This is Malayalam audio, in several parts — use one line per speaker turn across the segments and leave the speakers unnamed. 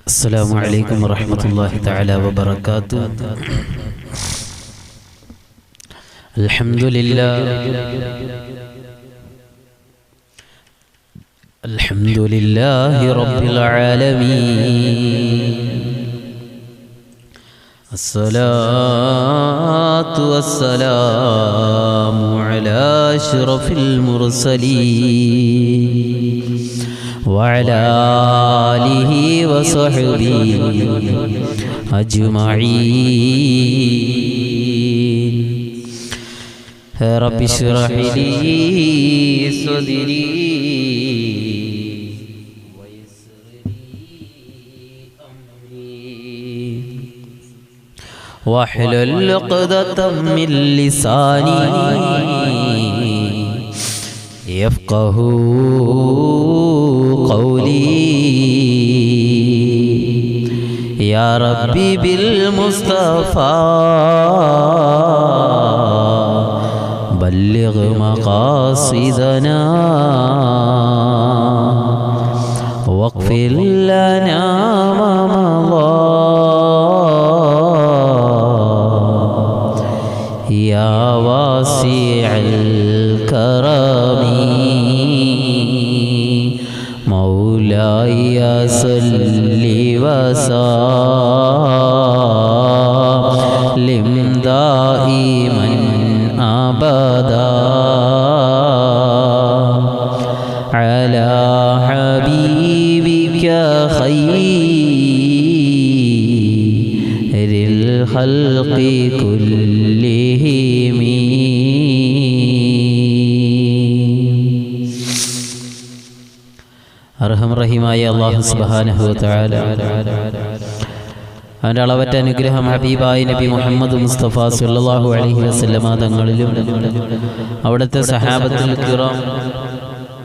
السلام عليكم ورحمة الله تعالى وبركاته. الحمد لله الحمد لله رب العالمين، الصلاة والسلام على أشرف المرسلين وعلى آله وصحبه أجمعين. رب اشرح لي صدري ويسر لي أمري واحلل عقدة من لساني يفقه قولي. يا ربي بالمصطفى بلغ مقاصدنا واغفر لنا ما مضى. يا واسع الكرم مولاي صل وسلم دائما أبدا على حبيبك خير الخلق كلهم. അർഹമറഹീമായ അല്ലാഹു സുബ്ഹാനഹു വ തആല അവൻ്റെ അളവറ്റ അനുഗ്രഹം ഹബീബായ നബി മുഹമ്മദ് മുസ്തഫ സല്ലല്ലാഹു അലൈഹി വസല്ലമ തങ്ങളിലും അവിടുത്തെ സഹാബത്തുൽ കിറാം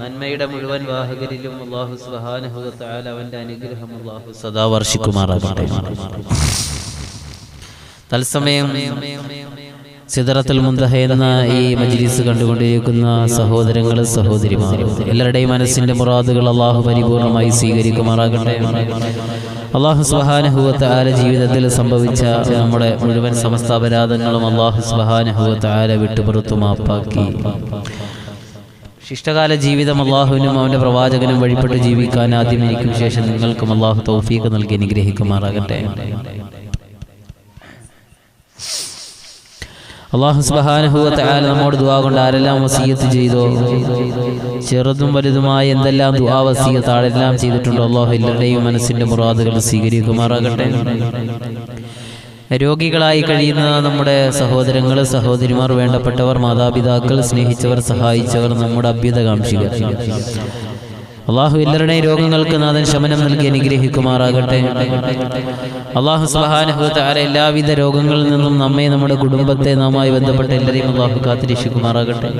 നന്മയുടെ മുഴുവൻ വാഹകരിലും അല്ലാഹു സുബ്ഹാനഹു വ തആല അവൻ്റെ അനുഗ്രഹം അല്ലാഹു സദാ വർഷിക്കുമാറാകട്ടെ. തത്സമയം സിദ്റത്തുൽ മുൻതഹ എന്ന ഈ മജ്ലിസ് കണ്ടുകൊണ്ടിരിക്കുന്ന സഹോദരങ്ങൾ സഹോദരിമാർ എല്ലാവരുടെയും മനസ്സിൻ്റെ മുറാദുകൾ അല്ലാഹു പരിപൂർണമായി സ്വീകരിക്കുമാറാകട്ടെ. അല്ലാഹു സുബ്ഹാനഹു വ തആല ജീവിതത്തിൽ സംഭവിച്ച നമ്മുടെ മുഴുവൻ സമസ്ത അപരാധങ്ങളും അല്ലാഹു സുബ്ഹാനഹു വ തആല വിട്ടുപുറത്തു മാപ്പാക്കി ശിഷ്ടകാല ജീവിതം അല്ലാഹുവിനും അവൻ്റെ പ്രവാചകനും വഴിപ്പെട്ട് ജീവിക്കാൻ ആദ്യം എനിക്കും ശേഷം നിങ്ങൾക്കും അല്ലാഹു തൗഫീഖ് നൽകി അനുഗ്രഹിക്കുമാറാകട്ടെ. അല്ലാഹു സുബ്ഹാനഹു വ തആല നമ്മോട് ദുആ കൊണ്ട് ആരെല്ലാം വസിയത്ത് ചെയ്തോ, ചെറുതും വലുതുമായ എന്തെല്ലാം ദുആ വസിയത്ത് ആരെല്ലാം ചെയ്തിട്ടുണ്ടോ അല്ലാഹു എല്ലാവരുടെയും മനസ്സിൻ്റെ മുറാദുകൾ സ്വീകരിക്കുമാറാകട്ടെ. രോഗികളായി കഴിയുന്ന നമ്മുടെ സഹോദരങ്ങൾ സഹോദരിമാർ വേണ്ടപ്പെട്ടവർ മാതാപിതാക്കൾ സ്നേഹിച്ചവർ സഹായിച്ചവർ നമ്മുടെ അഭ്യുതകാംക്ഷികൾ അല്ലാഹു എല്ലാവരുടെയും രോഗങ്ങൾക്ക് നാഥൻ ശമനം നൽകി അനുഗ്രഹിക്കുമാറാകട്ടെ. അല്ലാഹു സുബ്ഹാനഹു വ തആല എല്ലാവിധ രോഗങ്ങളിൽ നിന്നും നമ്മെ നമ്മുടെ കുടുംബത്തെ നാമായി ബന്ധപ്പെട്ട എല്ലാവരെയും അല്ലാഹു കാത്തുരക്ഷിക്കുമാറാകട്ടെ.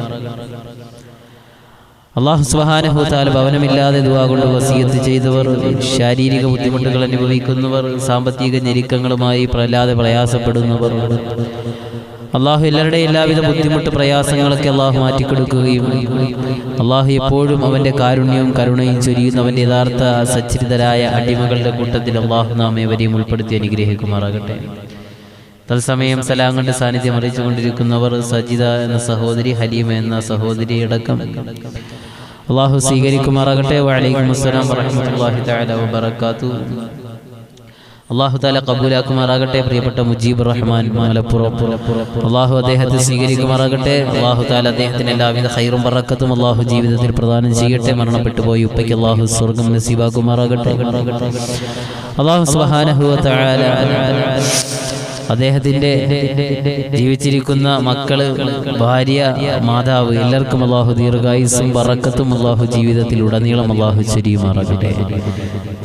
അല്ലാഹു സുബ്ഹാനഹു വ തആല ഭവനമില്ലാതെ ദുആ കൊണ്ട് വസിയത്ത് ചെയ്തവർ, ശാരീരിക ബുദ്ധിമുട്ടുകൾ അനുഭവിക്കുന്നവർ, സാമ്പത്തിക ഞെരുക്കങ്ങളുമായി പ്രയാസപ്പെടുന്നവർ അല്ലാഹു എല്ലാവരുടെയും എല്ലാവിധ ബുദ്ധിമുട്ട് പ്രയാസങ്ങളൊക്കെ അല്ലാഹു മാറ്റിക്കൊടുക്കുകയും അല്ലാഹു എപ്പോഴും അവൻ്റെ കാരുണ്യവും കരുണയും ചൊരിയുന്ന അവൻ്റെ യഥാർത്ഥ സച്ചരിതരായ അടിമകളുടെ കൂട്ടത്തിൽ അല്ലാഹു നാം ഏവരെയും ഉൾപ്പെടുത്തി അനുഗ്രഹിക്കുമാറാകട്ടെ. തത്സമയം സലാം കണ്ട് സാന്നിധ്യം അറിയിച്ചുകൊണ്ടിരിക്കുന്നവർ സജിദ എന്ന സഹോദരി, ഹലീമ എന്ന സഹോദരി അടക്കം അല്ലാഹു സ്വീകരിക്കുമാറാകട്ടെ. വഅലൈക്കും അസ്സലാം വറഹ്മത്തുള്ളാഹി തആല വബറകാതുഹു. അല്ലാഹു തആല കബൂലാക്കുമാറാകട്ടെ. പ്രിയപ്പെട്ട മുജീബ് റഹ്മാൻ മലപ്പുറം അല്ലാഹു അദ്ദേഹത്തെ സ്വീകരിക്കുമാറാകട്ടെ. അല്ലാഹു തആല അദ്ദേഹത്തിന് എല്ലാവിധ ഖൈറും ബറക്കത്തും അല്ലാഹു ജീവിതത്തിൽ പ്രദാനം ചെയ്യട്ടെ. മരണപ്പെട്ടു പോയി ഉപ്പയ്ക്ക് അല്ലാഹു സ്വർഗ്ഗം നസീബാക്കുമാറാകട്ടെ. അല്ലാഹു സുബ്ഹാനഹു വ തആല അദ്ദേഹത്തിൻ്റെ ജീവിച്ചിരിക്കുന്ന മക്കള്, ഭാര്യ, മാതാവ് എല്ലാവർക്കും അല്ലാഹു ദീർഘായുസ്സും ബറക്കത്തും അല്ലാഹു ജീവിതത്തിൽ ഉടനീളം അല്ലാഹു ചൊരിയുമാറാകട്ടെ.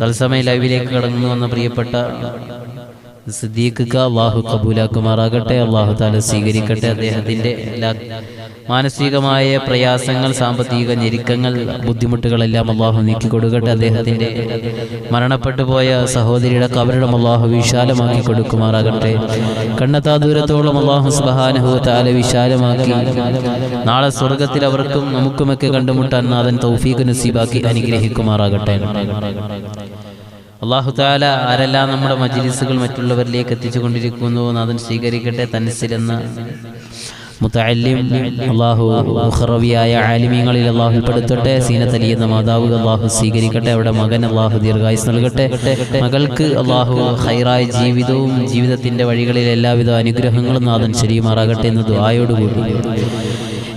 തത്സമയം ലൈവിലേക്ക് കടന്നു വന്ന പ്രിയപ്പെട്ട സിദ്ദീഖ് അള്ളാഹു കബൂലാക്കുമാറാകട്ടെ. അള്ളാഹു താല സ്വീകരിക്കട്ടെ. അദ്ദേഹത്തിൻ്റെ എല്ലാ മാനസികമായ പ്രയാസങ്ങൾ, സാമ്പത്തിക ഞെരുക്കങ്ങൾ, ബുദ്ധിമുട്ടുകളെല്ലാം അള്ളാഹു നീക്കി കൊടുക്കട്ടെ. അദ്ദേഹത്തിൻ്റെ മരണപ്പെട്ടു പോയ സഹോദരിയുടെ കബറിടം അള്ളാഹു വിശാലമാക്കി കൊടുക്കുമാറാകട്ടെ. കണ്ണെത്താ ദൂരത്തോളം അള്ളാഹു സുബ്ഹാനഹു വ തആല വിശാലമാക്കി നാളെ സ്വർഗത്തിൽ അവർക്കും നമുക്കുമൊക്കെ കണ്ടുമുട്ടാൻ നാഥൻ തൗഫീഖ് നസീബാക്കി അനുഗ്രഹിക്കുമാറാകട്ടെ. അല്ലാഹു തആല ആരെല്ലാം നമ്മുടെ മജ്ലിസുകൾ മറ്റുള്ളവരിലേക്ക് എത്തിച്ചുകൊണ്ടിരിക്കുന്നു നാഥൻ സ്വീകരിക്കട്ടെ. തൻസിൽ എന്ന മുതഅല്ലിം അല്ലാഹു മുഖറവിയായ ആലിമീങ്ങളിൽ അല്ലാഹു ഉൾപ്പെടുത്തട്ടെ. സീനത്ത് അലി എന്ന മാതാവ് അല്ലാഹു സ്വീകരിക്കട്ടെ. അവിടെ മകൻ അല്ലാഹു ദീർഘായുസ് നൽകട്ടെ. മകൾക്ക് അല്ലാഹു ഖൈറായ ജീവിതവും ജീവിതത്തിൻ്റെ വഴികളിൽ എല്ലാവിധ അനുഗ്രഹങ്ങളും നാഥൻ ശരിയുമാറാകട്ടെ എന്ന് ദുആയോടുകൂടി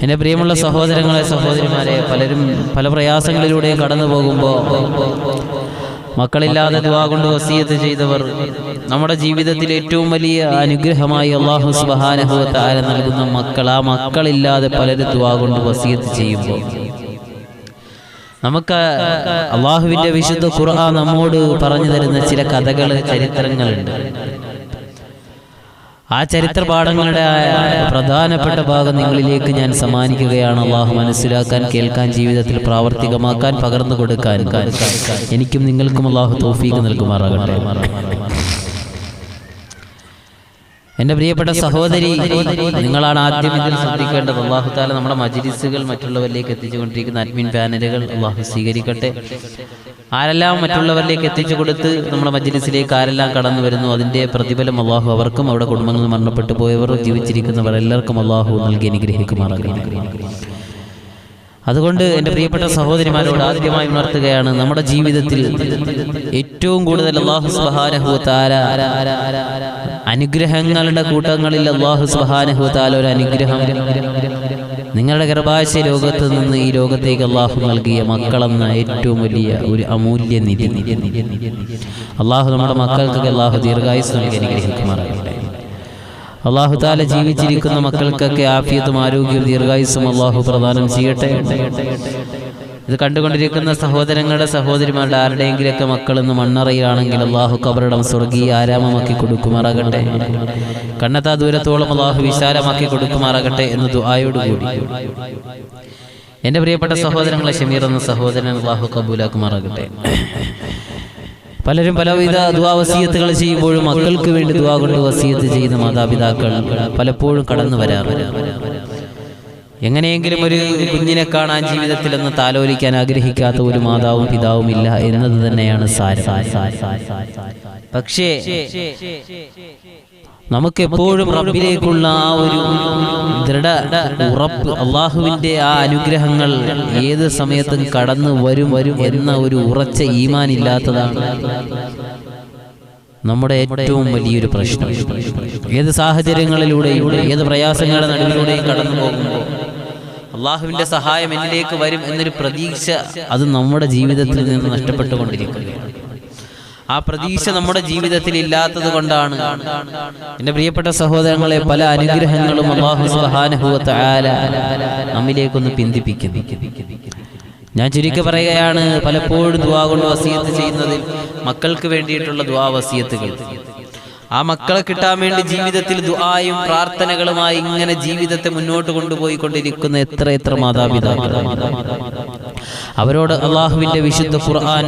എൻ്റെ പ്രിയമുള്ള സഹോദരങ്ങളെ, സഹോദരിമാരെ, പലരും പല പ്രയാസങ്ങളിലൂടെ കടന്നു പോകുമ്പോൾ മക്കളില്ലാതെ ദുആ കൊണ്ട് വസിയത്ത് ചെയ്തവർ നമ്മുടെ ജീവിതത്തിൽ ഏറ്റവും വലിയ അനുഗ്രഹമായി അല്ലാഹു സുബ്ഹാനഹു വ തആല നൽകുന്ന മക്കൾ, ആ മക്കളില്ലാതെ പലരും ദുആ കൊണ്ട് വസിയത്ത് ചെയ്യുമ്പോൾ നമുക്ക് അല്ലാഹുവിൻ്റെ വിശുദ്ധ ഖുർആൻ നമ്മോട് പറഞ്ഞു തരുന്ന ചില കഥകൾ, ചരിത്രങ്ങളുണ്ട്. ആ ചരിത്ര പാഠങ്ങളുടെ പ്രധാനപ്പെട്ട ഭാഗം നിങ്ങളിലേക്ക് ഞാൻ സമ്മാനിക്കുകയാണ്. അള്ളാഹു മനസ്സിലാക്കാൻ, കേൾക്കാൻ, ജീവിതത്തിൽ പ്രാവർത്തികമാക്കാൻ, പകർന്നു കൊടുക്കാൻ എനിക്കും നിങ്ങൾക്കും അള്ളാഹു തൗഫീഖ് നൽകുമാറാകട്ടെ. എൻ്റെ പ്രിയപ്പെട്ട സഹോദരി, നിങ്ങളാണ് ആദ്യം ഇതിൽ ശ്രദ്ധിക്കേണ്ടത്. അല്ലാഹു തആല നമ്മുടെ മജ്ലിസുകൾ മറ്റുള്ളവരിലേക്ക് എത്തിച്ചുകൊണ്ടിരിക്കുന്ന അഡ്മിൻ പാനലുകൾ അല്ലാഹു സ്വീകരിക്കട്ടെ. ആരെല്ലാം മറ്റുള്ളവരിലേക്ക് എത്തിച്ചു കൊടുത്ത് നമ്മുടെ മജ്ലിസിലേക്ക് ആരെല്ലാം കടന്നു വരുന്നു അതിൻ്റെ പ്രതിഫലം അല്ലാഹു അവർക്കും അവിടെ കുടുംബങ്ങളിൽ മരണപ്പെട്ടു പോയവർ ജീവിച്ചിരിക്കുന്നവർ എല്ലാവർക്കും അല്ലാഹു നൽകി അനുഗ്രഹിക്കുമാറാകട്ടെ. അതുകൊണ്ട് എൻ്റെ പ്രിയപ്പെട്ട സഹോദരിമാരോട് ആദ്യമായി ഉണർത്തുകയാണ്, നമ്മുടെ ജീവിതത്തിൽ ഏറ്റവും കൂടുതൽ അല്ലാഹു സുബ്ഹാനഹു വ തആല അനുഗ്രഹങ്ങളുടെ കൂട്ടങ്ങളിൽ അല്ലാഹു സുബ്ഹാനഹു വ തആല ഒരു അനുഗ്രഹം നിങ്ങളുടെ ഗർഭാശയ ലോകത്ത് നിന്ന് ഈ ലോകത്തേക്ക് അല്ലാഹു നൽകിയ മക്കളെന്ന ഏറ്റവും വലിയ ഒരു അമൂല്യ നിധി. അല്ലാഹു നമ്മുടെ മക്കൾക്ക് അല്ലാഹു ദീർഘായുസ്സ് നൽകി അനുഗ്രഹിക്കുമാറാകട്ടെ. അല്ലാഹു തആല ജീവിച്ചിരിക്കുന്ന മക്കൾക്കൊക്കെ ആഫിയത്തും ആരോഗ്യവും ദീർഘായുസ്സും അല്ലാഹു പ്രദാനം ചെയ്യട്ടെ. ഇത് കണ്ടുകൊണ്ടിരിക്കുന്ന സഹോദരങ്ങളുടെ, സഹോദരിമാരുടെ ആരുടെയെങ്കിലൊക്കെ മക്കളെന്ന് മണ്ണറയിലാണെങ്കിൽ അല്ലാഹു കബറിടം സ്വർഗീയ ആരാമമാക്കി കൊടുക്കുമാറാകട്ടെ. കണ്ണെത്താ ദൂരത്തോളം അല്ലാഹു വിശാലമാക്കി കൊടുക്കുമാറാകട്ടെ എന്ന് ദുആയോടുകൂടി എൻ്റെ പ്രിയപ്പെട്ട സഹോദരങ്ങളെ, ഷമീർ എന്ന സഹോദരൻ അല്ലാഹു കബൂലാക്കുമാറാകട്ടെ. പലരും പലവിധ ദുആ വസിയത്തുകൾ ചെയ്യുമ്പോഴും മക്കൾക്ക് വേണ്ടി ദുആ കൊണ്ട് വസിയത്ത് ചെയ്യുന്ന മാതാപിതാക്കൾ പലപ്പോഴും കടന്നു വരാറുണ്ട്. എങ്ങനെയെങ്കിലും ഒരു കുഞ്ഞിനെ കാണാൻ ജീവിതത്തിൽ എന്ന് താലോലിക്കാൻ ആഗ്രഹിക്കാത്ത ഒരു മാതാവും പിതാവും ഇല്ല എന്നത് തന്നെയാണ് സാരം. പക്ഷേ നമുക്കെപ്പോഴും റബ്ബിലേക്കുള്ള ആ ഒരു ദൃഢ ഉറപ്പ്, അള്ളാഹുവിൻ്റെ ആ അനുഗ്രഹങ്ങൾ ഏത് സമയത്തും കടന്നു വരും എന്ന ഒരു ഉറച്ച ഈമാൻ ഇല്ലാത്തതാണ് നമ്മുടെ ഏറ്റവും വലിയൊരു പ്രശ്നം. ഏത് സാഹചര്യങ്ങളിലൂടെയും ഏത് പ്രയാസങ്ങളുടെ നടുവിലൂടെയും കടന്നു പോകുമ്പോൾ അള്ളാഹുവിൻ്റെ സഹായം എന്നിലേക്ക് വരും എന്നൊരു പ്രതീക്ഷ അത് നമ്മുടെ ജീവിതത്തിൽ നിന്ന് നഷ്ടപ്പെട്ടുകൊണ്ടിരിക്കുകയാണ്. ആ പ്രതീക്ഷ നമ്മുടെ ജീവിതത്തിൽ ഇല്ലാത്തത് കൊണ്ടാണ് എൻ്റെ പ്രിയപ്പെട്ട സഹോദരങ്ങളെ പല അനുഗ്രഹങ്ങളും അല്ലാഹു സുബ്ഹാനഹു വ തആല നമ്മിലേക്കൊന്ന് പിന്തിപ്പിക്കുന്നു. ഞാൻ ചുരുക്കി പറയുകയാണ്, പലപ്പോഴും ദുആ കൊണ്ട് വസിയത്ത് ചെയ്യുന്നതിൽ മക്കൾക്ക് വേണ്ടിയിട്ടുള്ള ദുആ വസിയത്തുകൾ, ആ മക്കളെ കിട്ടാൻ വേണ്ടി ജീവിതത്തിൽ ദുആയും പ്രാർത്ഥനകളുമായി ഇങ്ങനെ ജീവിതത്തെ മുന്നോട്ട് കൊണ്ടുപോയിക്കൊണ്ടിരിക്കുന്ന എത്ര മാതാപിതാക്കൾ. അവരോട് അള്ളാഹുവിൻ്റെ വിശുദ്ധ ഖുർആൻ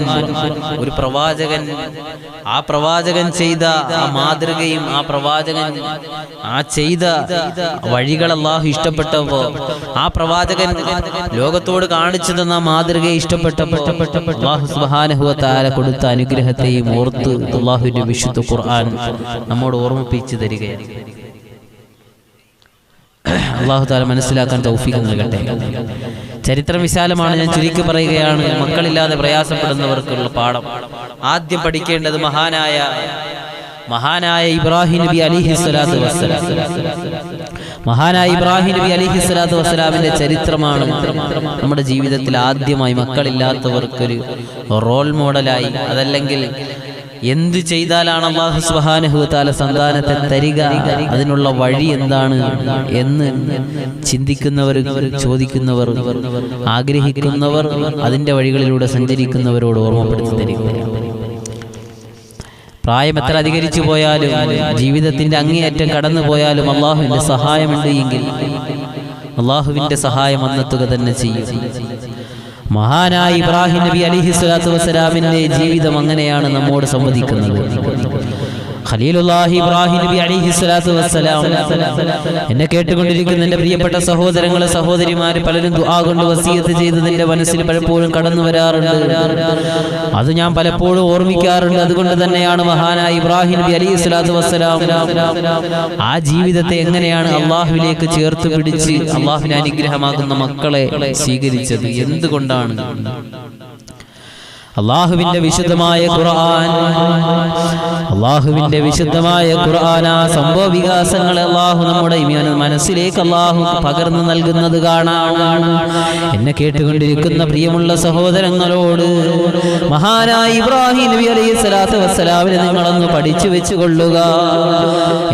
ഒരു പ്രവാചകൻ, ആ പ്രവാചകൻ ചെയ്ത ആ മാതൃകയും ആ പ്രവാചകൻ ആ ചെയ്ത വഴികൾ അള്ളാഹു ഇഷ്ടപ്പെട്ടപ്പോൾ, ആ പ്രവാചകൻ ലോകത്തോട് കാണിച്ചു തന്ന മാതൃകയെ ഇഷ്ടപ്പെട്ടപ്പോൾ അല്ലാഹു സുബ്ഹാനഹു വ തആല കൊടുത്ത അനുഗ്രഹത്തെയും ഓർത്ത് അള്ളാഹുവിൻ്റെ വിശുദ്ധ ഖുർആൻ നമ്മോട് ഓർമ്മിപ്പിച്ചു തരികയാണ്. അല്ലാഹു തആല മനസ്സിലാക്കാൻ തൗഫീഖ് നൽകട്ടെ. ചരിത്രം വിശാലമാണ്, ഞാൻ ചുരുക്കി പറയുകയാണ്. മക്കളില്ലാതെ പ്രയാസപ്പെടുന്നവർക്കുള്ള പാഠം ആദ്യം പഠിക്കേണ്ടത് മഹാനായ ഇബ്രാഹിം നബി അലൈഹിസ്സലാത്തു വസ്സലാം. മഹാനായ ഇബ്രാഹിം നബി അലൈഹിസ്സലാത്തു വസ്സലാമിന്റെ ചരിത്രമാണ് നമ്മുടെ ജീവിതത്തിൽ ആദ്യമായി മക്കളില്ലാത്തവർക്കൊരു റോൾ മോഡലായി, അതല്ലെങ്കിൽ എന്ത് ചെയ്താലാണ് അല്ലാഹു സുബ്ഹാനഹു വ തആല സന്താനത്തെ തരിക, അതിനുള്ള വഴി എന്താണ് എന്ന് ചിന്തിക്കുന്നവർ, ചോദിക്കുന്നവർ, ആഗ്രഹിക്കുന്നവർ, അതിൻ്റെ വഴികളിലൂടെ സഞ്ചരിക്കുന്നവരോട് ഓർമ്മപ്പെടുത്തി തരികയാണ്. പ്രായം എത്ര അധികരിച്ചു പോയാലും ജീവിതത്തിന്റെ അങ്ങേയറ്റം കടന്നു പോയാലും അള്ളാഹുവിന്റെ സഹായമുണ്ട് എങ്കിൽ അള്ളാഹുവിന്റെ സഹായം വന്നെത്തുക തന്നെ ചെയ്യും. മഹാനായ ഇബ്രാഹിം നബി അലൈഹിസ്സലാത്തു വസ്സലാമിന്റെ ജീവിതം അങ്ങനെയാണ് നമ്മോട് സംവദിക്കുന്നത്. ഖലീലുല്ലാഹി ഇബ്രാഹിം നബി അലൈഹിസ്സലാത്തു വസ്സലാം, എന്നെ കേട്ടുകൊണ്ടിരിക്കുന്ന എൻ്റെ പ്രിയപ്പെട്ട സഹോദരങ്ങളെ സഹോദരിമാര് പലരും ദുആ കൊണ്ട് വസിയത്ത് ചെയ്തത് എൻ്റെ മനസ്സിൽ പലപ്പോഴും കടന്നു വരാറുണ്ട്. അത് ഞാൻ പലപ്പോഴും ഓർമ്മിക്കാറുണ്ട്. അതുകൊണ്ട് തന്നെയാണ് മഹാനായ ഇബ്രാഹിം നബി അലൈഹിസ്സലാത്തു വസ്സലാം ആ ജീവിതത്തെ എങ്ങനെയാണ് അള്ളാഹുവിലേക്ക് ചേർത്ത് പിടിച്ച് അള്ളാഹുവിന് അനുഗ്രഹമാകുന്ന മക്കളെ സ്വീകരിച്ചത്. എന്തുകൊണ്ടാണ്? അള്ളാഹുവിന്റെ വിശുദ്ധമായ ഖുർആൻ, അള്ളാഹുവിന്റെ വിശുദ്ധമായ ഖുർആൻ ആ സംഭവ വികാസങ്ങളെ അള്ളാഹു നമ്മുടെ മനസ്സിലേക്ക് അള്ളാഹു പകർന്നു നൽകുന്നത് കാണാം. എന്നെ കേട്ടുകൊണ്ടിരിക്കുന്ന പ്രിയമുള്ള സഹോദരങ്ങളോട് മഹാനായ ഇബ്രാഹിം നബി അലൈഹിസ്സലാത്തു വസ്സലാമിനെ നിങ്ങളൊന്ന് പഠിച്ചു വെച്ചുകൊള്ളുക.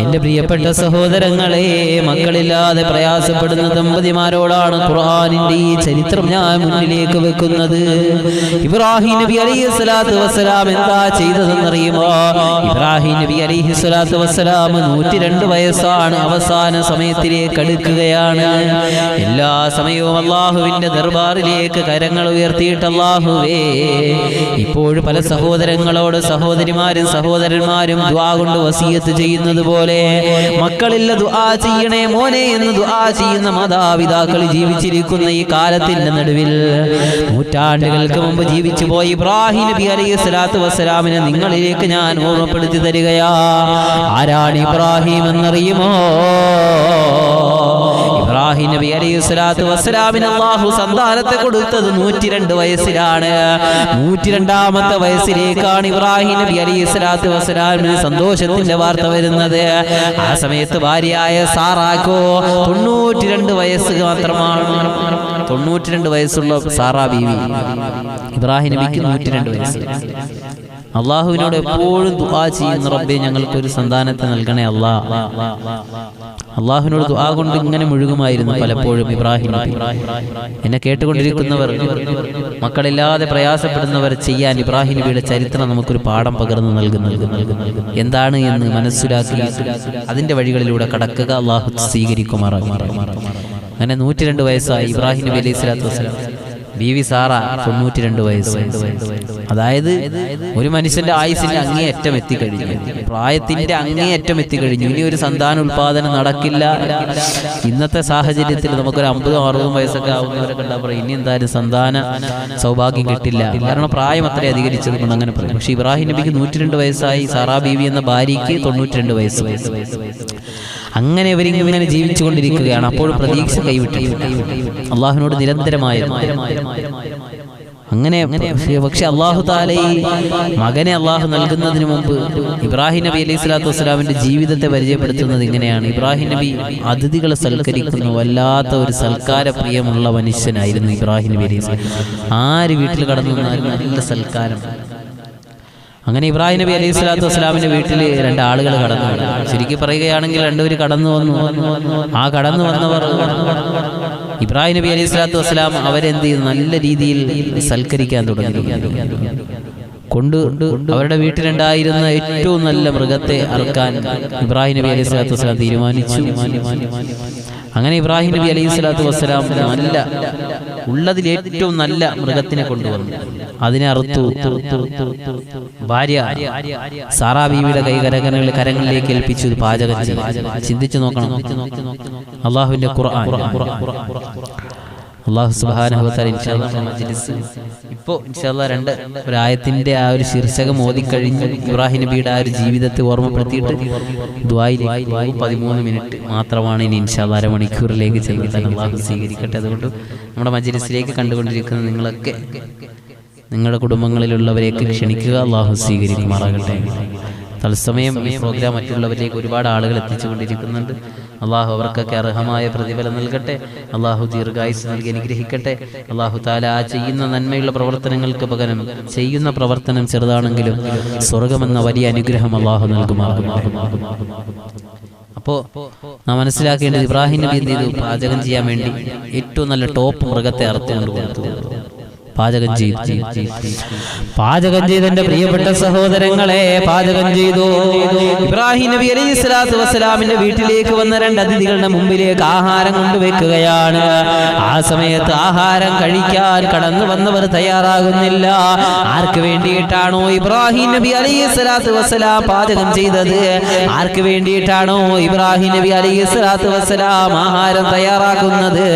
എന്റെ പ്രിയപ്പെട്ട സഹോദരങ്ങളെ, മക്കളില്ലാതെ പ്രയാസപ്പെടുന്ന ദമ്പതിമാരോടാണ് ഖുർആനിന്റെ ഈ ചരിത്രം ഞാൻ മുന്നിലേക്ക് വെക്കുന്നത്. ഇബ്രാഹിം നബി അലൈഹിസ്സലാത്തു വസ്സലാം എന്താ ചെയ്തതെന്നറിയുമോ? ഇബ്രാഹിം നബി അലൈഹിസ്സലാത്തു വസ്സലാം 102 വയസ്സാണ്. അവസാന സമയത്തിലേക്ക് അടുക്കുകയാണ്. എല്ലാ സമയവും അള്ളാഹുവിന്റെ ദർബാറിലേക്ക് കരങ്ങൾ ഉയർത്തിയിട്ട് അള്ളാഹുവേ, ഇപ്പോഴും പല സഹോദരങ്ങളോട് സഹോദരിമാരും സഹോദരന്മാരും ദുആ കൊണ്ട് വസിയത്ത് ചെയ്യുന്നത് പോലെ മക്കളില്ല ദുആ ചെയ്യണേ മോനെ എന്ന് ദുആ ചെയ്യുന്ന മാതാപിതാക്കൾ ജീവിച്ചിരിക്കുന്ന ഈ കാലത്തിന്റെ നടുവിൽ നൂറ്റാണ്ടുകൾക്ക് മുമ്പ് ജീവിച്ചു പോയി ഇബ്രാഹിം നബി അലൈഹിസ്സലാത്തു വസ്സലാമിനെ നിങ്ങളിലേക്ക് ഞാൻ ഓർമ്മപ്പെടുത്തി തരികയാ. ആരാണ് ഇബ്രാഹിം എന്നറിയുമോ? ഇബ്രാഹിം നബി അലൈഹിസ്സലാത്തു വസ്സലാമിന് അല്ലാഹു സന്താനത്തെ കൊടുത്തത് 102 വയസ്സിലാണ്. 102ാമത്തെ വയസ്സിലേക്കാണ് ഇബ്രാഹിം നബി അലൈഹിസ്സലാത്തു വസ്സലാമിന് സന്തോഷത്തിന്റെ വാർത്ത വരുന്നത്. ആ സമയത്ത് ഭാര്യയായ സാറാക്കോ 92 വയസ്സ് മാത്രമാണ്. 92 വയസ്സുള്ള സാറാ ബീവി, ഇബ്രാഹിം നബിക്ക് 102 വയസ്സ്. അള്ളാഹുവിനോട് എപ്പോഴും ദുആ ചെയ്യുന്ന റബ്ബേ ഞങ്ങൾക്കൊരു സന്താനത്തെ നൽകണേ അല്ലാ. അള്ളാഹുവിനോട് ദുആ കൊണ്ട് ഇങ്ങനെ മുഴുകുമായിരുന്നു പലപ്പോഴും ഇബ്രാഹിം നബി. എന്നെ കേട്ടുകൊണ്ടിരിക്കുന്നവർ, മക്കളില്ലാതെ പ്രയാസപ്പെടുന്നവർ ചെയ്യാൻ ഇബ്രാഹിം നബിയുടെ ചരിത്രം നമുക്കൊരു പാഠം പകർന്നു നൽകുന്നത് എന്താണ് എന്ന് മനസ്സിലാക്കി അതിന്റെ വഴികളിലൂടെ കടക്കുക. അള്ളാഹു സ്വീകരിക്കുമാറാകും. അങ്ങനെ 102 വയസ്സായി ഇബ്രാഹിം നബി അലൈഹിസ്സലാത്തു വസ്സലാം. ബീവി സാറ 92 വയസ്സ്. അതായത് ഒരു മനുഷ്യന്റെ ആയുസിന്റെ അങ്ങേയറ്റം എത്തിക്കഴിഞ്ഞു, പ്രായത്തിന്റെ അങ്ങേയറ്റം എത്തിക്കഴിഞ്ഞു. ഇനി ഒരു സന്താന ഉൽപാദനം നടക്കില്ല. ഇന്നത്തെ സാഹചര്യത്തിൽ നമുക്കൊരു 50-60 വയസ്സൊക്കെ ആവുന്നവരൊക്കെ ഉണ്ടാ പറയും ഇനി എന്തായാലും സന്താന സൗഭാഗ്യം കിട്ടില്ല, കാരണം പ്രായം അത്ര അധികരിച്ചത് കൊണ്ട് അങ്ങനെ പറയും. പക്ഷെ ഇബ്രാഹിം നബിക്ക് 102 വയസ്സായി. സാറാ ബീവി എന്ന ഭാര്യയ്ക്ക് 92 വയസ്സ്. അങ്ങനെ ഇവരിങ്ങനെ ജീവിച്ചു കൊണ്ടിരിക്കുകയാണ്. അപ്പോഴും പ്രതീക്ഷ കൈവിട്ടില്ല. അള്ളാഹുവിനോട് നിരന്തരമായ അങ്ങനെ. പക്ഷെ അള്ളാഹു തആല ഈ മകനെ അള്ളാഹു നൽകുന്നതിന് മുമ്പ് ഇബ്രാഹിം നബി അലൈഹിസ്സലാത്തു വസ്സലാമിന്റെ ജീവിതത്തെ പരിചയപ്പെടുത്തുന്നത് ഇങ്ങനെയാണ്. ഇബ്രാഹിം നബി അതിഥികളെ സൽക്കരിക്കുന്ന വല്ലാത്ത ഒരു സൽക്കാര പ്രിയമുള്ള മനുഷ്യനായിരുന്നു ഇബ്രാഹിം നബി അലൈഹിസ്സലാം. ആര് വീട്ടിൽ കടന്നു വന്നാലും നല്ല സൽക്കാരം. അങ്ങനെ ഇബ്രാഹിം നബി അലൈഹിസ്സലാത്തു വസ്സലാമിന്റെ വീട്ടിൽ 2 ആളുകൾ കടന്നു വന്നു. ശരിക്കും പറയുകയാണെങ്കിൽ 2 പേര് കടന്നു വന്നു. ആ കടന്നു വന്നവർ ഇബ്രാഹിം നബി അലൈഹിസ്സലാത്തു വസ്സലാം അവരെന്ത് ചെയ്തു? നല്ല രീതിയിൽ സൽക്കരിക്കാൻ തുടങ്ങി. അവരുടെ വീട്ടിലുണ്ടായിരുന്ന ഏറ്റവും നല്ല മൃഗത്തെ അറുക്കാൻ ഇബ്രാഹിം നബി അലൈഹിസ്സലാത്തു വസ്സലാം തീരുമാനിച്ചു. അങ്ങനെ ഇബ്രാഹിം നബി അലൈഹിസ്സലാത്തു വസ്സലാം നല്ല ഉള്ളതിൽ ഏറ്റവും നല്ല മൃഗത്തിനെ കൊണ്ടുവന്നു. അതിനെ അറുത്തു. ഭാര്യ സാറാ ബീവിയുടെ കരങ്ങളിലേക്ക് ഏൽപ്പിച്ചു പാചകം ചെയ്തു. ചിന്തിച്ചു നോക്കണം. അള്ളാഹുവിന്റെ ഖുർആൻ, അല്ലാഹു സുബ്ഹാനഹു വ തആല ഇൻഷാല്ലാഹ് മജ്ലിസ് ഇപ്പോൾ ഇൻഷാല്ലാഹ് ഒരു ആയത്തിന്റെ ആ ഒരു ശീർഷകം ഓതിക്കഴിഞ്ഞ് ഇബ്രാഹിം നബിയുടെ ആ ഒരു ജീവിതത്തെ ഓർമ്മപ്പെടുത്തിയിട്ട് ദുആയിലേക്ക് 13 മിനിറ്റ് മാത്രമാണ് ഇനി ഇൻഷാല്ലാഹ് അരമണിക്കൂറിലേക്ക് ചെലുത്താൻ. അല്ലാഹു സ്വീകരിക്കട്ടെ. അതുകൊണ്ട് നമ്മുടെ മജ്ലിസിലേക്ക് കണ്ടുകൊണ്ടിരിക്കുന്ന നിങ്ങളൊക്കെ നിങ്ങളുടെ കുടുംബങ്ങളിലുള്ളവരെയൊക്കെ ക്ഷണിക്കുക. അല്ലാഹു സ്വീകരിക്കുമാറാകട്ടെ. തത്സമയം ഈ പ്രോഗ്രാം മറ്റുള്ളവരിലേക്ക് ഒരുപാട് ആളുകൾ എത്തിച്ചുകൊണ്ടിരിക്കുന്നുണ്ട്. അള്ളാഹു അവർക്കൊക്കെ അർഹമായ പ്രതിഫലം നൽകട്ടെ. അള്ളാഹു ദീർഘായുസ് നൽകി അനുഗ്രഹിക്കട്ടെ. അള്ളാഹു തആല ആ ചെയ്യുന്ന നന്മയുള്ള പ്രവർത്തനങ്ങൾക്ക് പകരം ചെയ്യുന്ന പ്രവർത്തനം ചെറുതാണെങ്കിലും സ്വർഗമെന്ന വലിയ അനുഗ്രഹം അള്ളാഹു നൽകുമാറാകട്ടെ. അപ്പോൾ നാം മനസ്സിലാക്കേണ്ടത് ഇബ്രാഹിം നബി എന്ത് ചെയ്തു? പാചകം ചെയ്യാൻ വേണ്ടി ഏറ്റവും നല്ല ടോപ്പ് മൃഗത്തെ അറുത്തുകൊണ്ട് കൊടുത്തു. പാചകം ചെയ്ത് എന്റെ പ്രിയപ്പെട്ട സഹോദരങ്ങളെ പാചകം ചെയ്തു. ഇബ്രാഹിം നബി അലൈഹി സ്വലാത്തു വസ്സലാമിന്റെ വീട്ടിലേക്ക് വന്ന 2 അതിഥികളുടെ മുമ്പിലേക്ക് ആഹാരം കൊണ്ടുവെക്കുകയാണ്. ആ സമയത്ത് ആഹാരം കഴിക്കാൻ കടന്നു വന്നവർ തയ്യാറാകുന്നില്ല. ആർക്ക് വേണ്ടിയിട്ടാണോ ഇബ്രാഹിം നബി അലൈഹി സ്വലാത്തു വസ്സലാം പാചകം ചെയ്തത്, ആർക്ക് വേണ്ടിയിട്ടാണോ ഇബ്രാഹിം നബി അലൈഹി സ്വലാത്തു വസ്സലാം ആഹാരം തയ്യാറാക്കുന്നത്,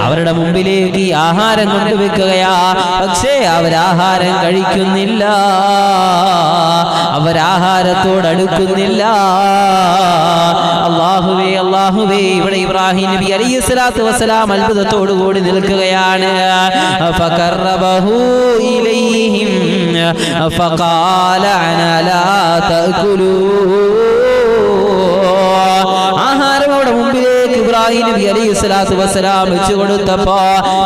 അവരുടെ മുമ്പിലേക്ക് ഈ ആഹാരം കൊണ്ടുവെക്കുകയാ. പക്ഷേ അവരാഹാരം കഴിക്കുന്നില്ല, അവരാഹാരത്തോടടുക്കുന്നില്ല. അല്ലാഹുവേ അല്ലാഹുവേ, ഇവിടെ ഇബ്രാഹിം നബി അലൈഹി സ്വലാത്തു വസ്സലാം അത്ഭുതത്തോടു കൂടി നിൽക്കുകയാണ്. ഫഖറബഹു ഇലൈഹിം ഫഖാല അനാ ലാ തഅകുലൂ. ആഹാരം അവിടെ മുമ്പിലേക്ക് ഇബ്രാഹിം നബി അലൈഹി സ്വലാത്തു വസ്സലാം വെച്ചു കൊടുത്തപ്പോ,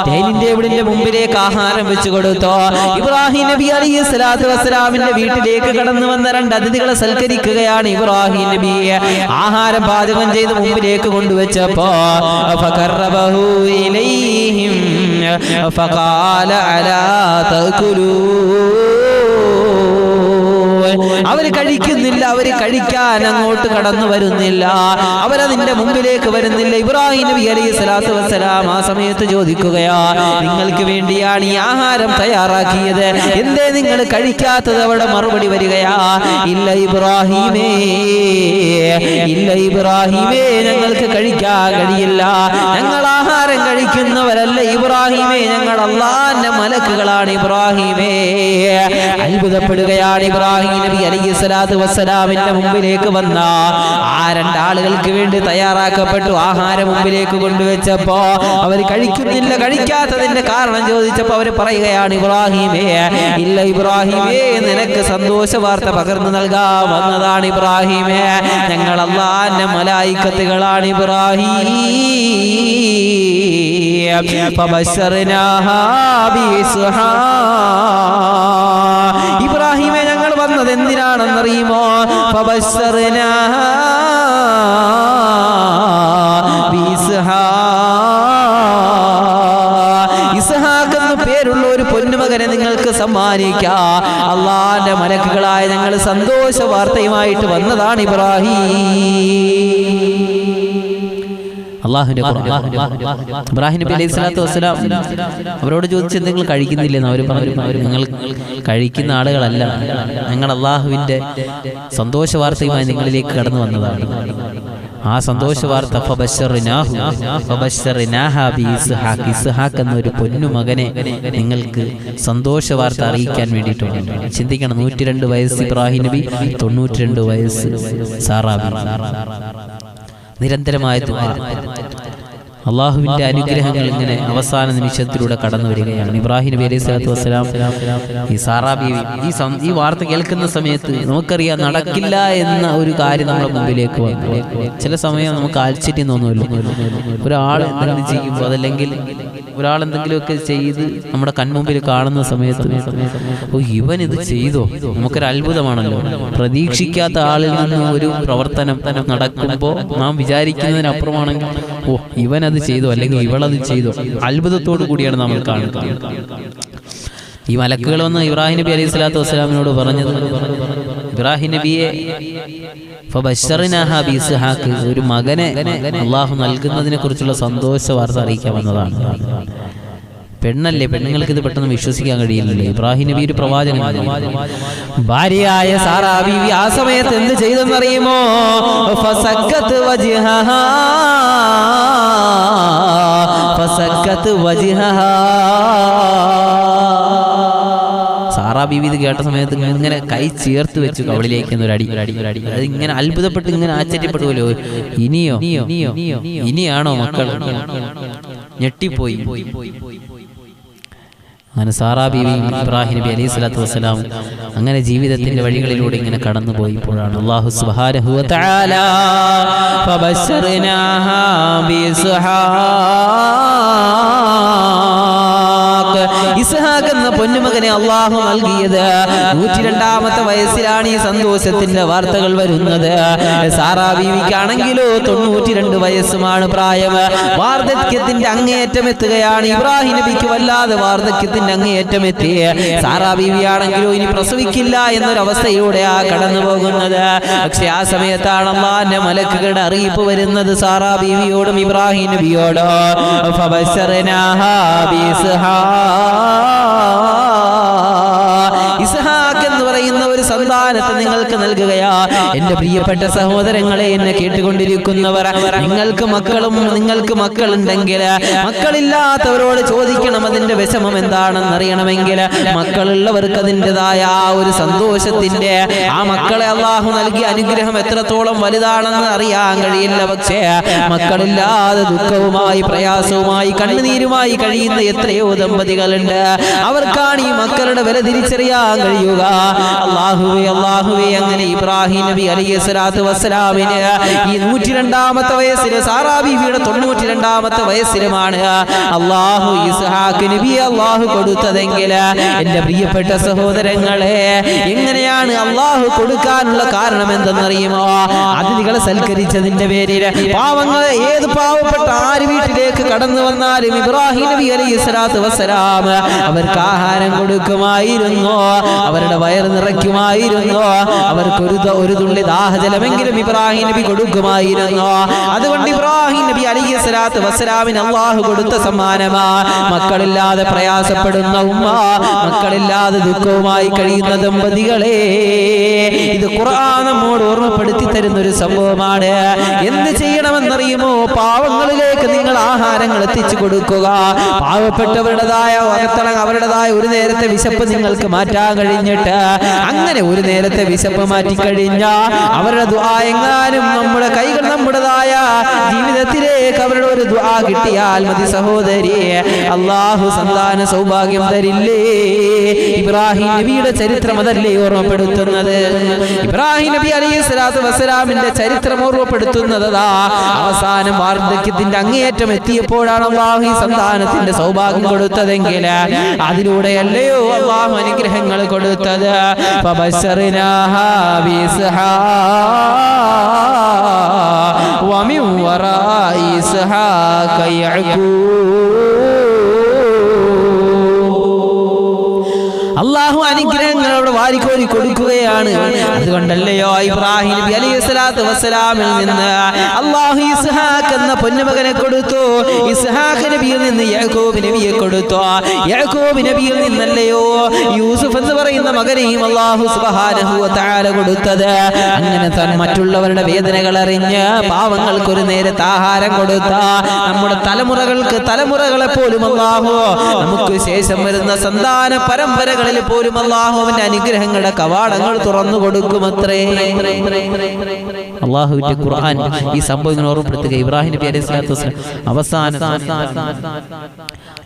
ഡൈനിങ് ടേബിളിന്റെ മുമ്പിലേക്ക് ആഹാരം വെച്ചു കൊടുത്തോ. ഇബ്രാഹിം നബി അലൈഹി സ്വലാത്തു വസ്സലാമിന്റെ വീട്ടിലേക്ക് കടന്നു വന്ന 2 അതിഥികളെ സൽക്കരിക്കുകയാണ് ഇബ്രാഹിം നബി. ആഹാരം പാചകം ചെയ്ത് മുമ്പിലേക്ക് കൊണ്ടുവച്ചപ്പോ ഫഖറബഹു ഇലൈഹിം ഫഖാല അലാ തഅകുലൂ. അവര് കഴിക്കുന്നില്ല, അവര് കഴിക്കാൻ അങ്ങോട്ട് കടന്നു വരുന്നില്ല, അവരതിന്റെ മുമ്പിലേക്ക് വരുന്നില്ല. ഇബ്രാഹിം നബി അലൈഹി സ്വലാത്തു വസ്സലാം ആ സമയത്ത് ചോദിക്കുകയാ, നിങ്ങൾക്ക് വേണ്ടിയാണ് ഈ ആഹാരം തയ്യാറാക്കിയത്, എന്തേ നിങ്ങൾ കഴിക്കാത്തത്? അവിടെ മറുപടി വരികയാ, ഇല്ല ഇബ്രാഹിമേ, ഇല്ല ഇബ്രാഹിമേ, ഞങ്ങൾക്ക് കഴിക്കാൻ കഴിയില്ല, ഞങ്ങൾ ആഹാരം കഴിക്കുന്നവരല്ല ഇബ്രാഹിമേ, ഞങ്ങൾ അല്ലാഹുവിന്റെ മലക്കുകളാണ് ഇബ്രാഹിമേ. അത്ഭുതപ്പെടുകയാണ് ഇബ്രാഹിം നബി അലൈഹി സ്വലാത്തു വസ്സലാമിന്റെ മുമ്പിലേക്ക് വന്ന ആ 2 ആളുകൾക്ക് വേണ്ടി തയ്യാറാക്കപ്പെട്ടു ആഹാരം മുമ്പിലേക്ക് കൊണ്ടുവച്ചപ്പോ അവർ കഴിക്കുന്നില്ല. കഴിക്കാത്തതിന്റെ കാരണം ചോദിച്ചപ്പോ അവർ പറയുകയാണ്, ഇബ്രാഹിമേ, ഇല്ല ഇബ്രാഹിമേ, നിനക്ക് സന്തോഷ വാർത്ത പകർന്നു നൽകാൻ വന്നതാണ് ഇബ്രാഹിമേ, ഞങ്ങൾ അല്ലാഹുവിന്റെ മലായിക്കത്തുകളാണ് ഇബ്രാഹിം. ഫബശർനാഹാ ബിഇസ്ഹാഖ്. ഇബ്രാഹിമേ, ഞങ്ങൾ വന്നത് എന്തിനാണെന്നറിയുമോ? ഫബശർനാഹാ ബിഇസ്ഹാഖ്. ഇസ്ഹാഖ് എന്ന പേരുള്ള ഒരു പൊന്നുമകനെ നിങ്ങൾക്ക് സമ്മാനിക്കാം. അല്ലാഹുവിന്റെ മലക്കുകളായ ഞങ്ങൾ സന്തോഷ വാർത്തയുമായിട്ട് വന്നതാണ് ഇബ്രാഹിം. അല്ലാഹുവിന്റെ ഇബ്രാഹിം നബി അലൈഹി സ്വലാത്തു വസ്സലാം അവരോട് ചോദിച്ചത് നിങ്ങൾ കഴിക്കുന്നില്ലെന്ന്. അവർ പറഞ്ഞു, നിങ്ങൾ കഴിക്കുന്ന ആളുകളല്ല, ഞങ്ങൾ അല്ലാഹുവിന്റെ സന്തോഷ വാർത്തയുമായി നിങ്ങളിലേക്ക് കടന്നു വന്നതാണ്. ആ സന്തോഷ വാർത്ത ഇസ്ഹാഖ് എന്നൊരു പൊന്നു മകനെ നിങ്ങൾക്ക് സന്തോഷ വാർത്ത അറിയിക്കാൻ വേണ്ടിയിട്ടുണ്ട്. ചിന്തിക്കണം, 102 വയസ്സ് ഇബ്രാഹിം നബി, 92 വയസ്സ് സാറാ ബീവി. നിരന്തരമായ ദുആ, അള്ളാഹുവിന്റെ അനുഗ്രഹങ്ങൾ ഇങ്ങനെ അവസാന നിമിഷത്തിലൂടെ കടന്നു വരികയാണ്. ഇബ്രാഹിം നബി അലൈഹി സ്വലാത്തു വസ്സലാം ഈ സാറാ ബീവി ഈ വാർത്ത കേൾക്കുന്ന സമയത്ത് നമുക്കറിയാം നടക്കില്ല എന്ന ഒരു കാര്യം നമ്മുടെ മുമ്പിലേക്ക് വന്നു. ചില സമയം നമുക്ക് ആശ്ചര്യം തോന്നുമല്ലോ, ഒരാൾ എന്തെങ്കിലും ചെയ്യുമ്പോൾ അതല്ലെങ്കിൽ ഒരാൾ എന്തെങ്കിലുമൊക്കെ ചെയ്ത് നമ്മുടെ കൺമുമ്പിൽ കാണുന്ന സമയത്ത് ഓ ഇവൻ ഇത് ചെയ്തോ, നമുക്കൊരു അത്ഭുതമാണല്ലോ. പ്രതീക്ഷിക്കാത്ത ആളിൽ നിന്ന് ഒരു പ്രവർത്തനം നടക്കുമ്പോൾ നാം വിചാരിക്കുന്നതിനപ്പുറമാണെങ്കിൽ ഓ ഇവൻ അത് ചെയ്തോ അല്ലെങ്കിൽ ഇവളത് ചെയ്തോ, അത്ഭുതത്തോടു കൂടിയാണ് നമ്മൾ കാണുന്നത്. ഈ മലക്കുകൾ വന്ന് ഇബ്രാഹിം നബി അലൈഹി സ്വലാത്തു വസ്സലാമിനോട് പറഞ്ഞത്, ഇബ്രാഹിം നബിയെ ഫബശർനാഹാ ബിഇസ്ഹാഖ്, ഒരു മകനെ അള്ളാഹു നൽകുന്നതിനെ കുറിച്ചുള്ള സന്തോഷ വാർത്ത അറിയിക്കാൻ വന്നതാണ്. പെണ്ണല്ലേ, പെണ്ണുങ്ങൾക്ക് ഇത് പെട്ടെന്ന് വിശ്വസിക്കാൻ കഴിയില്ലല്ലോ. ഇബ്രാഹിം നബി ഒരു പ്രവാചകനാണ്. ഭാര്യയായ സാറാ ബീവി ആ സമയത്ത് എന്ത് ചെയ്തെന്നറിയുമോ? ഫസക്കത്ത് വജ്ഹഹാ, ഫസക്കത്ത് വജ്ഹഹാ. സാറാ ബീവി ഇത് കേട്ട സമയത്ത് ഇങ്ങനെ കൈ ചേർത്ത് വെച്ചു കവളിലേക്ക് ഒരടി. അത് ഇങ്ങനെ അത്ഭുതപ്പെട്ട് ഇങ്ങനെ ആശ്ചര്യപ്പെടുമല്ലോ, ഇനിയാണോ മക്കൾ, ഞെട്ടിപ്പോയി. അങ്ങനെ സാറാ ബീവി ഇബ്രാഹിം നബി അലൈഹി സ്വലാത്തു വസ്സലാം അങ്ങനെ ജീവിതത്തിന്റെ വഴികളിലൂടെ ഇങ്ങനെ കടന്നുപോയപ്പോഴാണ് അല്ലാഹു സുബ്ഹാനഹു വ തആല ഫബശർനാഹാ ബിഇസ്ഹാഖ്, ഇസ്ഹാഖ് എന്ന പൊന്നുമകനെ അള്ളാഹു നൽകിയത്. 102ാമത്തെ വയസ്സിലാണ് ഈ സന്തോഷത്തിന്റെ വാർത്തകൾ വരുന്നത്. സാറാ ബീവിക്കാണെങ്കിലോ 92 വയസ്സുമാണ് പ്രായം. വാർദ്ധക്യത്തിന്റെ അങ്ങേയറ്റം എത്തുകയാണ്. ഇബ്രാഹിം നബിക്ക് വല്ലാതെ വാർദ്ധക്യത്തിന്റെ അങ്ങേയറ്റം എത്തി. സാറാ ബീവിയാണെങ്കിലോ ഇനി പ്രസവിക്കില്ല എന്നൊരവസ്ഥയിലൂടെയാ കടന്നു പോകുന്നത്. പക്ഷെ ആ സമയത്താണ് അല്ലാഹുവിന്റെ മലക്കുകളുടെ അറിയിപ്പ് വരുന്നത് സാറാ ബീവിയോടും ഇബ്രാഹിം നബിയോടും. ഫബശറനാഹാ ഇസ്ഹാഖ് എന്ന് പറയുന്ന ഒരു സന്താനത്തെ നിങ്ങൾക്ക് നൽകുകയാ. എന്റെ പ്രിയപ്പെട്ട സഹോദരങ്ങളെ, എന്നെ കേട്ടുകൊണ്ടിരിക്കുന്നവർ, നിങ്ങൾക്ക് മക്കളുണ്ടെങ്കിൽ മക്കളില്ലാത്തവരോട് ചോദിക്കണം അതിന്റെ വിഷമം എന്താണെന്ന് അറിയണമെങ്കിൽ. മക്കളുള്ളവർക്ക് അതിൻ്റെതായ ആ ഒരു സന്തോഷത്തിന്റെ, ആ മക്കളെ അള്ളാഹു നൽകിയ അനുഗ്രഹം എത്രത്തോളം വലുതാണെന്ന് അറിയാൻ കഴിയില്ല. പക്ഷേ മക്കളില്ലാതെ ദുഃഖവുമായി പ്രയാസവുമായി കണ്ണുനീരുമായി കഴിയുന്ന എത്രയോ ദമ്പതികളുണ്ട്. അവർക്കാണ് ഈ മക്കളുടെ വില തിരിച്ചറിയാൻ കഴിയുക. അല്ലാഹുവേ അങ്ങനെ ഇബ്രാഹിം നബി അലൈഹിസ്സലാത്തു വസ്സലാമിന് ഈ 102ാമത്തെ വയസ്സിൽ സാറാ ബീവിയുടെ 92ാമത്തെ വയസ്സിലുമാണ് അല്ലാഹു ഇസ്ഹാഖ് നബിയെ അല്ലാഹു കൊടുത്തതെങ്കിൽ എന്റെ പ്രിയപ്പെട്ട സഹോദരങ്ങളെ, എങ്ങനെയാണ് അല്ലാഹു കൊടുക്കാനുള്ള കാരണം എന്തെന്നറിയുമോ? അതിഥികളെ സൽക്കരിച്ചതിന്റെ പേരിൽ പാവങ്ങൾ ഏത് പാവപ്പെട്ട ആര് വീട്ടിലേക്ക് കടന്നു വന്നാലും ഇബ്രാഹിം നബി അലൈഹിസ്സലാത്തു വസ്സലാം അവർക്ക് ആഹാരം കൊടുക്കുമായിരുന്നു, അവരുടെ വയറ് നിറയ്ക്കുമായിരുന്നു, അവർക്ക് ഒരു തുള്ളി ദാഹജലമെങ്കിലും ഇബ്രാഹിം നബി കൊടുക്കുമായിരുന്നു. അതുകൊണ്ട് ഇബ്രാഹിം നബി അലൈഹിസ്സലാത്തു വസ്സലാമിന് അല്ലാഹു കൊടുത്ത സമ്മാനമാ മക്കളില്ലാതെ പ്രയാസപ്പെടുന്ന ഉമ്മ, മക്കളില്ലാതെ ദുഃഖവുമായി കഴിയുന്ന ദമ്പതികളെ. ഇത് ഖുർആൻ നമ്മോട് ഓർമ്മപ്പെടുത്തി തരുന്ന ഒരു സംഭവമാണ്. എന്ത് ചെയ്യണമെന്നറിയുമോ? പാവങ്ങളിലേക്ക് നിങ്ങൾ ആഹാരങ്ങൾ എത്തിച്ചു കൊടുക്കുക. പാവപ്പെട്ടവരുടേതായ അവരുടേതായ ഒരു നേരത്തെ വിശപ്പ് നിങ്ങൾക്ക് മാറ്റാൻ കഴിഞ്ഞിട്ട്, അങ്ങനെ ഒരു നേരത്തെ വിശപ്പ് മാറ്റിക്കഴിഞ്ഞാൽ അവരുടെ ദുആ എങ്ങാനും നമ്മുടെ കൈകൾ നമ്മുടേതായ ജീവിതത്തിലേക്ക് അവരുടെ ഒരു ദുആ കിട്ടിയാൽ മതി സഹോദരി, അല്ലാഹു സന്താന സൗഭാഗ്യം തരില്ലേ? ഇബ്രാഹിം നബിയുടെ ചരിത്രം അതല്ലേ ഓർമ്മപ്പെടുത്തുന്നത്? ഇബ്രാഹിം നബി അലൈഹിസ്സലാത്തു വസ്സലാമിന്റെ ചരിത്രം ഓർമ്മപ്പെടുത്തുന്നതാ. അവസാനം വാർദ്ധക്യത്തിന്റെ അങ്ങേയറ്റം എത്തിയപ്പോഴാണ് അല്ലാഹു ഈ സന്താനത്തിന്റെ സൗഭാഗ്യം കൊടുത്തതെങ്കിൽ അതിലൂടെയല്ലയോ അല്ലാഹു അനുഗ്രഹങ്ങൾ കൊടുത്തത്. ഫബശറനാഹാ ബിസ്ഹാഖ വമിൻ വറാഇ ഇസ്ഹാഖ യഅഖൂബ്. അല്ലാഹു അനുഗ്രഹങ്ങളോട് വാരിക്കോരി കൊടുക്കുകയാണ്. അതുകൊണ്ടല്ലയോ ഇബ്രാഹിം നബി അലൈഹിസ്സലാത്തു വസ്സലാമിൽ നിന്ന് അല്ലാഹു ഇസ്ഹാഖ് എന്ന പൊന്നുമകനെ കൊടുത്തു. ഇസ്ഹാഖ് നബിയിൽ നിന്ന് യാക്കൂബ് നബിയെ കൊടുത്തു. യാക്കൂബ് നബിയിൽ നിന്നല്ലയോ യൂസുഫ് എന്ന് പറയുന്ന മകനെയും അല്ലാഹു സുബ്ഹാനഹു വ തആല കൊടുത്തത്. അങ്ങനെ താൻ മറ്റുള്ളവരുടെ വേദനകൾ അറിഞ്ഞ് പാവങ്ങൾക്ക് ഒരു നേരത്തെ ആഹാരം കൊടുത്ത നമ്മുടെ തലമുറകളെ പോലും അല്ലാഹു നമുക്ക് ശേഷം വരുന്ന സന്താന പരമ്പരകളിൽ പോലും അല്ലാഹു അവന്റെ അനുഗ്രഹങ്ങളുടെ കവാടങ്ങൾ തുറന്നു കൊടുക്കുമത്രേ. അല്ലാഹുവിന്റെ ഖുർആൻ ഈ സംഭവങ്ങൾ ഓർമ്മപ്പെടുത്തുക. ഇബ്രാഹിം നബി അലൈഹിസ്സലാത്തു വസ്സലാം അവസാന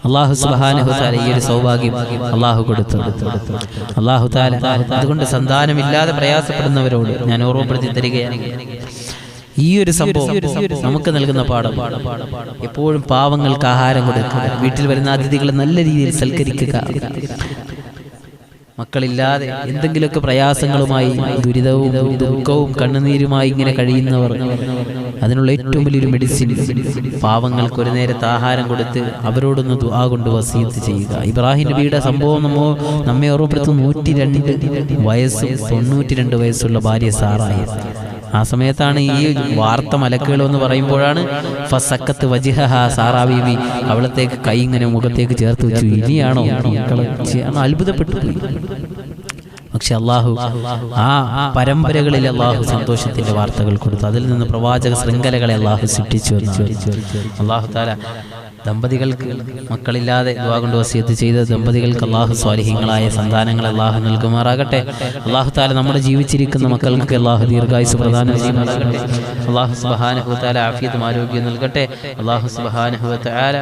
അല്ലാഹു സുബ്ഹാനഹു വ തആല ഈ ഒരു സൗഭാഗ്യം അല്ലാഹു കൊടുത്തു. അല്ലാഹു തആല അതുകൊണ്ട് സന്താനമില്ലാതെ പ്രയാസപ്പെടുന്നവരോട് ഞാൻ ഓർമ്മപ്പെടുത്തി തരികയാണ്. ഈ ഒരു സംഭവം നമുക്ക് നൽകുന്ന പാഠം, എപ്പോഴും പാവങ്ങൾക്ക് ആഹാരം കൊടുക്കുക, വീട്ടിൽ വരുന്ന അതിഥികളെ നല്ല രീതിയിൽ സൽക്കരിക്കുക. മക്കളില്ലാതെ എന്തെങ്കിലുമൊക്കെ പ്രയാസങ്ങളുമായി ദുരിതവും ദുഃഖവും കണ്ണുനീരുമായി ഇങ്ങനെ കഴിയുന്നവർ, അതിനുള്ള ഏറ്റവും വലിയൊരു മെഡിസിൻ പാവങ്ങൾക്ക് ഒരു നേരത്തെ ആഹാരം കൊടുത്ത് അവരോടൊന്ന് ദുആ കൊണ്ട് വസിയത്ത് ചെയ്യുക. ഇബ്രാഹിം നബിയുടെ സംഭവം നമ്മെ ഓർമ്മപ്പെടുത്തും. 102 വയസ്സും 92 വയസ്സുള്ള ഭാര്യ സാറായ. ആ സമയത്താണ് ഈ വാർത്ത മലക്കുകൾ എന്ന് പറയുമ്പോഴാണ് ഫസക്കത്ത് വജിഹഹാ, സാറാ ബീവി അവളത്തേക്ക് കൈ ഇങ്ങനെ മുഖത്തേക്ക് ചേർത്ത് വെച്ചു. ഇനിയാണോ മക്കളെ? അത്ഭുതപ്പെട്ടു. പക്ഷെ അല്ലാഹു ആ പരമ്പരകളിൽ അല്ലാഹു സന്തോഷത്തിന്റെ വാർത്തകൾ കൊടുത്തു. അതിൽ നിന്ന് പ്രവാചക ശൃംഖലകളെ അല്ലാഹു സൃഷ്ടിച്ചു. അല്ലാഹു തആല ദമ്പതികൾക്ക് മക്കളില്ലാതെ ദുആ കൊണ്ട് വസിയത്ത് ചെയ്ത ദമ്പതികൾക്ക് അല്ലാഹു സ്വാലിഹീങ്ങളായ സന്താനങ്ങൾ അല്ലാഹു നൽകുമാറാകട്ടെ. അല്ലാഹു തആല നമ്മുടെ ജീവിച്ചിരിക്കുന്ന മക്കൾക്ക് അല്ലാഹു ദീർഘായുസ്സ് പ്രദാനം ചെയ്യുമാറാകട്ടെ. അല്ലാഹു സുബ്ഹാനഹു വ തആല ആഫിയത്തും ആരോഗ്യം നൽകട്ടെ. അല്ലാഹു സുബ്ഹാനഹു വ തആല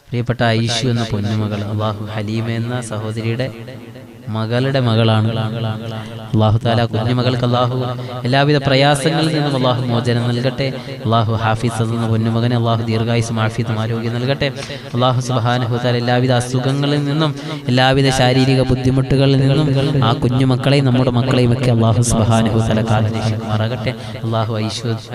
പ്രിയപ്പെട്ട ഐഷു എന്ന പൊന്നുമകൾ, അല്ലാഹു ഹലീമ എന്ന സഹോദരിയുടെ മകളുടെ മകളാണ്. അല്ലാഹു തആല കുഞ്ഞുമകൾക്ക് അല്ലാഹു എല്ലാവിധ പ്രയാസങ്ങളിൽ നിന്നും അല്ലാഹു മോചനം നൽകട്ടെ. അല്ലാഹു ഹാഫിസ് എന്ന പൊന്നുമകനെ അല്ലാഹു ദീർഘായുസ്സും ആഫിയത്തും ആരോഗ്യം നൽകട്ടെ. അല്ലാഹു സുബ്ഹാനഹു വ തആല എല്ലാവിധ അസുഖങ്ങളിൽ നിന്നും എല്ലാവിധ ശാരീരിക ബുദ്ധിമുട്ടുകളിൽ നിന്നും ആ കുഞ്ഞുമക്കളെയും നമ്മുടെ മക്കളെയും ഒക്കെ അല്ലാഹു സുബ്ഹാനഹു വ തആല കാത്തുരക്ഷിക്കുമാറാകട്ടെ. അല്ലാഹു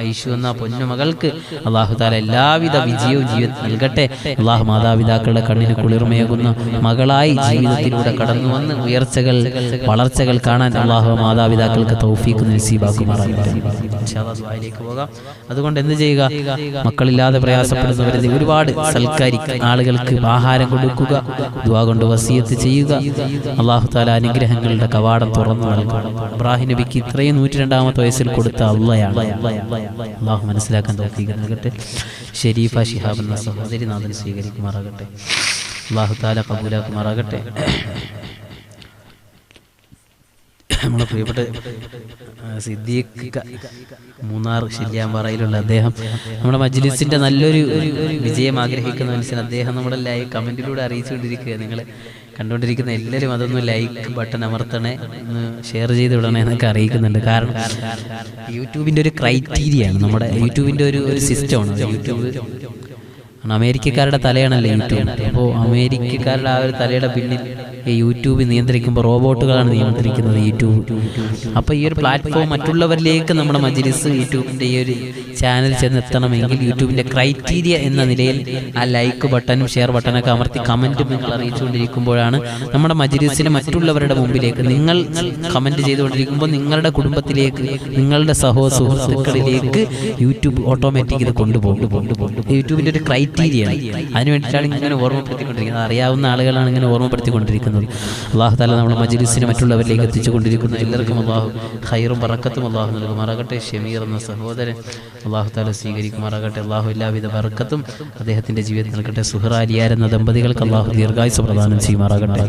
ഐഷു എന്ന പൊന്നുമകൾക്ക് അല്ലാഹു തആല എല്ലാവിധ വിജയവും ജീവിതത്തിൽ നൽകട്ടെ. അല്ലാഹു മാതാപിതാക്കളുടെ കണ്ണിന് കുളിർമയേകുന്ന മകളായി ജീവിതത്തിലൂടെ കടന്നു വന്ന് ഉയർച്ചകൾ വളർച്ചകൾ കാണാൻ അല്ലാഹു മാതാപിതാക്കൾക്ക് തൗഫീഖ് നസീബാക്കുമാറാകട്ടെ. ഇൻഷാ അല്ലാഹ് ദുആയിലേക്ക് പോകാം. അതുകൊണ്ട് എന്ത് ചെയ്യുക, മക്കളില്ലാതെ പ്രയാസപ്പെടുന്നവരെ ഒരുപാട് സൽക്കരിക്കുക, ആളുകൾക്ക് ആഹാരം കൊടുക്കുക, ദുആ കൊണ്ട് വസിയത്ത് ചെയ്യുക. അല്ലാഹു തആല അനുഗ്രഹങ്ങളുടെ കവാടം തുറന്നു നൽകുക. ഇബ്രാഹിം നബിക്ക് ഇത്രയും 102-ാമത്തെ വയസ്സിൽ കൊടുത്ത അള്ളയാണ്. അല്ലാഹു മനസ്സിലാക്കാൻ തൗഫീഖ് നൽകട്ടെ. ഷരീഫ ശിഹാബ് എന്ന സഹോദരി നാഥൻ സ്വീകരിക്കുമാറാകട്ടെ. അല്ലാഹു തആല കബൂലാക്കുമാറാകട്ടെ. നമ്മളെ പ്രിയപ്പെട്ട സിദ്ദീഖ് മൂന്നാർ ശല്യാമ്പാറയിലുള്ള അദ്ദേഹം നമ്മുടെ മജ്ലിസിന്റെ നല്ലൊരു വിജയം ആഗ്രഹിക്കുന്ന മനുഷ്യൻ. അദ്ദേഹം നമ്മുടെ ലൈവ് കമന്റിലൂടെ അറിയിച്ചുകൊണ്ടിരിക്കുക. നിങ്ങൾ കണ്ടുകൊണ്ടിരിക്കുന്ന എല്ലാവരും അതൊന്ന് ലൈക്ക് ബട്ടൺ അമർത്തണേ, ഒന്ന് ഷെയർ ചെയ്ത് വിടണേ എന്നൊക്കെ അറിയിക്കുന്നുണ്ട്. കാരണം യൂട്യൂബിൻ്റെ ഒരു ക്രൈറ്റീരിയയാണ്, നമ്മുടെ യൂട്യൂബിൻ്റെ ഒരു സിസ്റ്റമാണ്. യൂട്യൂബ് അമേരിക്കക്കാരുടെ തലയാണല്ലോ യൂട്യൂബ്. അപ്പോൾ അമേരിക്കക്കാരുടെ ആ ഒരു തലയുടെ പിന്നിൽ ഈ യൂട്യൂബ് നിയന്ത്രിക്കുമ്പോൾ റോബോട്ടുകളാണ് നിയന്ത്രിക്കുന്നത് യൂട്യൂബ്. അപ്പോൾ ഈ ഒരു പ്ലാറ്റ്ഫോം മറ്റുള്ളവരിലേക്ക് നമ്മുടെ മജ്ലിസ് യൂട്യൂബിൻ്റെ ഈ ഒരു ചാനൽ ചെന്നെത്തണമെങ്കിൽ യൂട്യൂബിൻ്റെ ക്രൈറ്റീരിയ എന്ന നിലയിൽ ആ ലൈക്ക് ബട്ടണും ഷെയർ ബട്ടണൊക്കെ അമർത്തി കമൻറ്റും നിങ്ങൾ അറിയിച്ചുകൊണ്ടിരിക്കുമ്പോഴാണ് നമ്മുടെ മജ്ലിസിനെ മറ്റുള്ളവരുടെ മുമ്പിലേക്ക്, നിങ്ങൾ കമൻറ്റ് ചെയ്തുകൊണ്ടിരിക്കുമ്പോൾ നിങ്ങളുടെ കുടുംബത്തിലേക്ക്, നിങ്ങളുടെ സുഹൃത്തുക്കളിലേക്ക് യൂട്യൂബ് ഓട്ടോമാറ്റിക് ഇത് കൊണ്ടുപോകും. യൂട്യൂബിൻ്റെ ഒരു ക്രൈറ്റീരിയ അതിന് വേണ്ടിയിട്ടാണ് ഇങ്ങനെ ഓർമ്മപ്പെടുത്തിക്കൊണ്ടിരിക്കുന്നത്. അറിയാവുന്ന ആളുകളാണ് ഇങ്ങനെ ഓർമ്മപ്പെടുത്തിക്കൊണ്ടിരിക്കുന്നത്. അല്ലാഹു തആല നമ്മുടെ മജ്ലിസിനെ മറ്റുള്ളവരിലേക്ക് എത്തിച്ചുകൊണ്ടിരിക്കുന്ന എല്ലാവർക്കും അല്ലാഹു ഖൈറും ബറക്കത്തും അല്ലാഹു നൽകുമാറാകട്ടെ. ഷമീർ എന്ന സഹോദരൻ അല്ലാഹു തആല സ്വീകരിക്കുമാറാകട്ടെ. അല്ലാഹു എല്ലാവിധ ബറക്കത്തും അദ്ദേഹത്തിന്റെ ജീവിതത്തിൽ നൽകട്ടെ. സുഹറ അലിയാർ എന്ന ദമ്പതികൾക്ക് അല്ലാഹു ദീർഘായുസ്സ് പ്രദാനം ചെയ്യുമാറാകട്ടെ.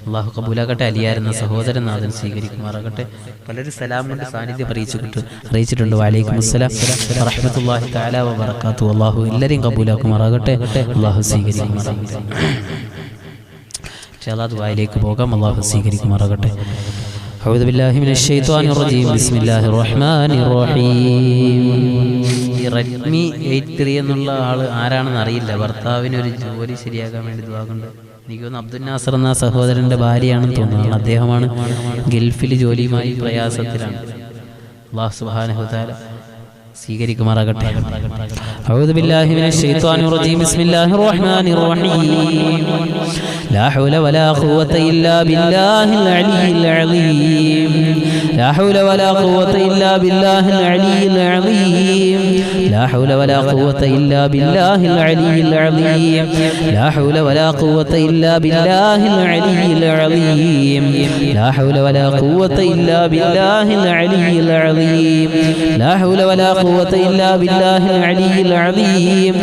അല്ലാഹു കബൂലാകട്ടെ. അലിയാർ എന്ന സഹോദരൻ നാഥൻ സ്വീകരിക്കുമാറാകട്ടെ. പലരും സലാം കൊണ്ട് സാന്നിധ്യം അറിയിച്ചിട്ടുണ്ട്. വഅലൈക്കും അസ്സലാം വറഹ്മത്തുള്ളാഹി തആല വബറകാതുഹു. അല്ലാഹു എല്ലാവരെയും കബൂലാക്കുമാറാകട്ടെ. അല്ലാഹു സ്വീകരിക്കുമാറാകട്ടെ. ഇൻഷാ അല്ലാഹ് ദുആയിലേക്ക് പോകാം. അല്ലാഹു സ്വീകരിക്കുമാറാകട്ടെ. അഊദു ബില്ലാഹി മിനശ് ശൈത്വാനിർ റജീം. ബിസ്മില്ലാഹിർ റഹ്മാനിർ റഹീം. ഈ റെഡ്മി 83 എന്നുള്ള ആൾ ആരാണെന്ന് അറിയില്ല. ഭർത്താവിന് ഒരു ജോലി ശരിയാക്കാൻ വേണ്ടി ദുആ കൊണ്ട്, എനിക്ക് തോന്നുന്നു അബ്ദുൽ നാസർ എന്ന സഹോദരൻ്റെ ഭാര്യയാണെന്ന് തോന്നുന്നു. അദ്ദേഹമാണ് ഗൾഫിൽ ജോലിയുമായി പ്രയാസത്തിലാണ്. അല്ലാഹു സുബ്ഹാനഹു വ തആല സ്വീകരിക്കുമാറാകട്ടെ. അഊദു ബില്ലാഹി മിനശ് ശൈത്വാനിർ റജീം. ബിസ്മില്ലാഹിർ റഹ്മാനിർ റഹീം. ലാ ഹൗല വലാ ഖുവത ഇല്ലാ ബില്ലാഹിൽ അലിയിൽ അലീം. ലാ ഹൗല വലാ ഖുവത ഇല്ലാ ബില്ലാഹിൽ അലിയിൽ അലീം. ലാ ഹൗല വലാ ഖുവത ഇല്ലാ ബില്ലാഹിൽ അലിയിൽ അലീം. ലാ ഹൗല വലാ ഖുവത ഇല്ലാ ബില്ലാഹിൽ അലിയിൽ അലീം. ലാ ഹൗല വലാ ഖുവത ഇല്ലാ ബില്ലാഹിൽ അലിയിൽ അലീം. ലാ ഹൗല വലാ قوة إلا بالله العلي العظيم.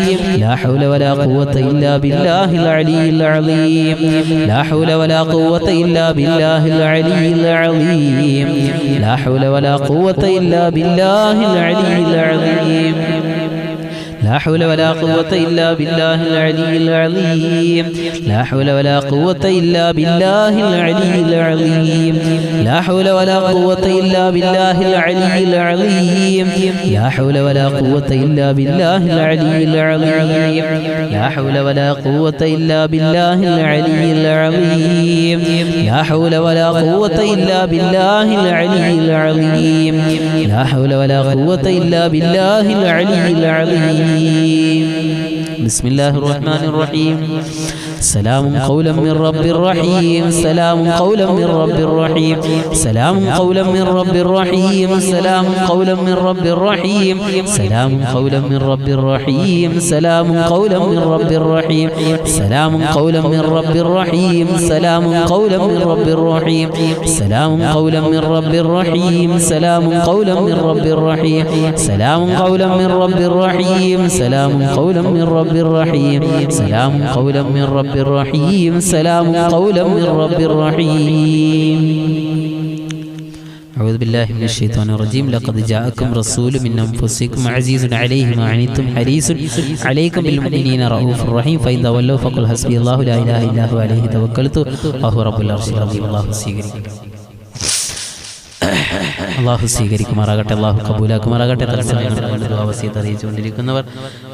لا حول ولا قوة إلا بالله العلي العظيم. لا حول ولا قوة إلا بالله العلي العظيم. لا حول ولا قوة إلا بالله العلي العظيم. لا حول ولا قوة إلا بالله العلي العظيم. لا حول ولا قوة إلا بالله العلي العظيم. لا حول ولا قوة إلا بالله العلي العظيم. لا حول ولا قوة إلا بالله العلي العظيم. لا حول ولا قوة إلا بالله العلي العظيم. لا حول ولا قوة إلا بالله العلي العظيم. لا حول ولا قوة إلا بالله العلي العظيم. بسم الله الرحمن الرحيم. سلام قولا من رب رحيم. سلام قولا من رب رحيم. سلام قولا من رب رحيم. سلام قولا من رب رحيم. سلام قولا من رب رحيم. سلام قولا من رب رحيم. سلام قولا من رب رحيم. سلام قولا من رب رحيم. سلام قولا من رب رحيم. سلام قولا من رب رحيم. سلام قولا من رب رحيم. سلام قولا من رب رحيم. سلام قولا من رب الرحيم. سلام قولا من رب الرحيم. أعوذ بالله من الشيطان الرجيم لقد جاءكم رسول من أنفسكم عزيز عليه ما عنتم حريص عليكم بالمؤمنين رؤوف رحيم فإن تولوا فقل حسبي الله لا إله إلا هو عليه توكلت وهو رب العرش العظيم അള്ളാഹു സ്വീകരിക്കുമാറാകട്ടെ, അള്ളാഹു കബൂലാക്കുമാറാകട്ടെ. തലസമയത്ത് അറിയിച്ചുകൊണ്ടിരിക്കുന്നവർ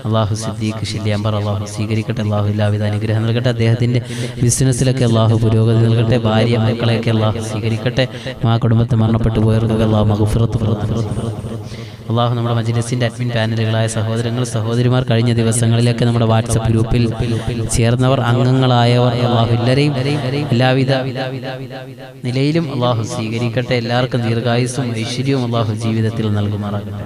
അള്ളാഹു സിദ്ദീഖ് ഷില്ലിയാമ്പർ അള്ളാഹു സ്വീകരിക്കട്ടെ, അള്ളാഹു എല്ലാവിധ അനുഗ്രഹം നൽകട്ടെ. അദ്ദേഹത്തിൻ്റെ ബിസിനസ്സിലൊക്കെ അള്ളാഹു പുരോഗതി നൽകട്ടെ. ഭാര്യ മക്കളെയൊക്കെ അള്ളാഹു സ്വീകരിക്കട്ടെ. ആ കുടുംബത്തെ മരണപ്പെട്ടു പോയവർക്ക് അള്ളാഹു മഗ്ഫിറത്ത് അള്ളാഹു നമ്മുടെ മജ്‌ലിസിൻ്റെ അഡ്മിൻ പാനലുകളായ സഹോദരങ്ങൾ സഹോദരിമാർ, കഴിഞ്ഞ ദിവസങ്ങളിലൊക്കെ നമ്മുടെ വാട്സപ്പ് ഗ്രൂപ്പിൽ ചേർന്നവർ, അംഗങ്ങളായവർ, അള്ളാഹു എല്ലാവരെയും എല്ലാവിധ നിലയിലും അള്ളാഹു സ്വീകരിക്കട്ടെ. എല്ലാവർക്കും ദീർഘായുസ്സും ഐശ്വര്യവും അള്ളാഹു ജീവിതത്തിൽ നൽകുമാറാകട്ടെ.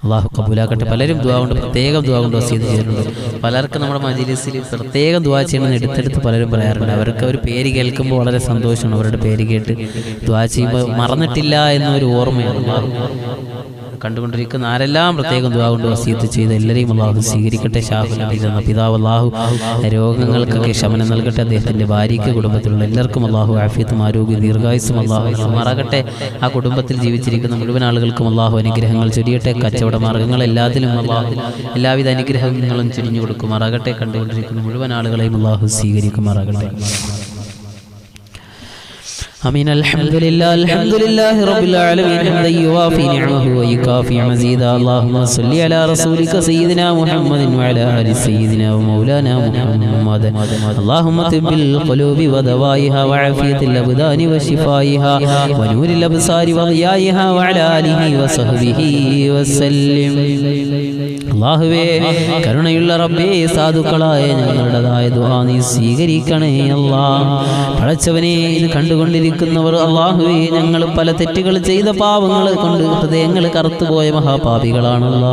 അള്ളാഹു കബൂലാക്കട്ടെ. പലരും ദുആ കൊണ്ട് പ്രത്യേകം ദുആ കൊണ്ട് വസിയത്ത് ചെയ്തിട്ടുണ്ട്. പലർക്കും നമ്മുടെ മജ്‌ലിസിൽ പ്രത്യേകം ദുആ ചെയ്യണമെന്ന് എടുത്തെടുത്ത് പലരും പറയാറുണ്ട്. അവർക്ക് ഒരു പേര് കേൾക്കുമ്പോൾ വളരെ സന്തോഷമാണ്. അവരുടെ പേര് കേട്ട് ദുആ ചെയ്യുമ്പോൾ മറന്നിട്ടില്ല എന്നൊരു ഓർമ്മയാണ്. കണ്ടുകൊണ്ടിരിക്കുന്ന ആരെല്ലാം പ്രത്യേകം ദുആ കൊണ്ട് വസിയത്ത് ചെയ്ത് എല്ലാവരെയും അള്ളാഹു സ്വീകരിക്കട്ടെ. ഷാഹുൽ ഹബീബ് എന്ന പിതാവ് അള്ളാഹു രോഗങ്ങൾക്കൊക്കെ ശമനം നൽകട്ടെ. അദ്ദേഹത്തിൻ്റെ ഭാര്യയ്ക്ക്, കുടുംബത്തിലുള്ള എല്ലാവർക്കും അള്ളാഹു ആഫിയത്തും ആരോഗ്യം ദീർഘായുസ്സും അള്ളാഹു നൽകുമാറാകട്ടെ. ആ കുടുംബത്തിൽ ജീവിച്ചിരിക്കുന്ന മുഴുവൻ ആളുകൾക്കും അള്ളാഹു അനുഗ്രഹങ്ങൾ ചൊരിയട്ടെ. കച്ചവട മാർഗ്ഗങ്ങൾ എല്ലാത്തിലും അള്ളാഹു എല്ലാവിധ അനുഗ്രഹങ്ങളും ചൊരിഞ്ഞു കൊടുക്കുമാറാകട്ടെ. കണ്ടുകൊണ്ടിരിക്കുന്ന മുഴുവൻ ആളുകളെയും അള്ളാഹു സ്വീകരിക്കുമാറാകട്ടെ. آمين. الحمد لله رب العالمين حمدا يوافي نعمه ويكافي مزيدا. اللهم صل على رسولك سيدنا محمد وعلى آل سيدنا ومولانا محمد. اللهم طب القلوب ودوائها وعافية الأبدان وشفائها ونور الأبصار وضيائها وعلى آله وصحبه وسلم. അല്ലാഹുവേ, കരുണയുള്ള റബ്ബേ, സാധുക്കളായ ഞങ്ങളുടേതായ ദുആ നീ സ്വീകരിക്കണേ അല്ലാഹ്. പടച്ചവനെ, ഇത് കണ്ടുകൊണ്ടിരിക്കുന്നവർ അല്ലാഹുവേ, ഞങ്ങൾ പല തെറ്റുകൾ ചെയ്ത പാപങ്ങൾ കൊണ്ട് ഹൃദയങ്ങൾ കറുത്തുപോയ മഹാപാപികളാണല്ലോ.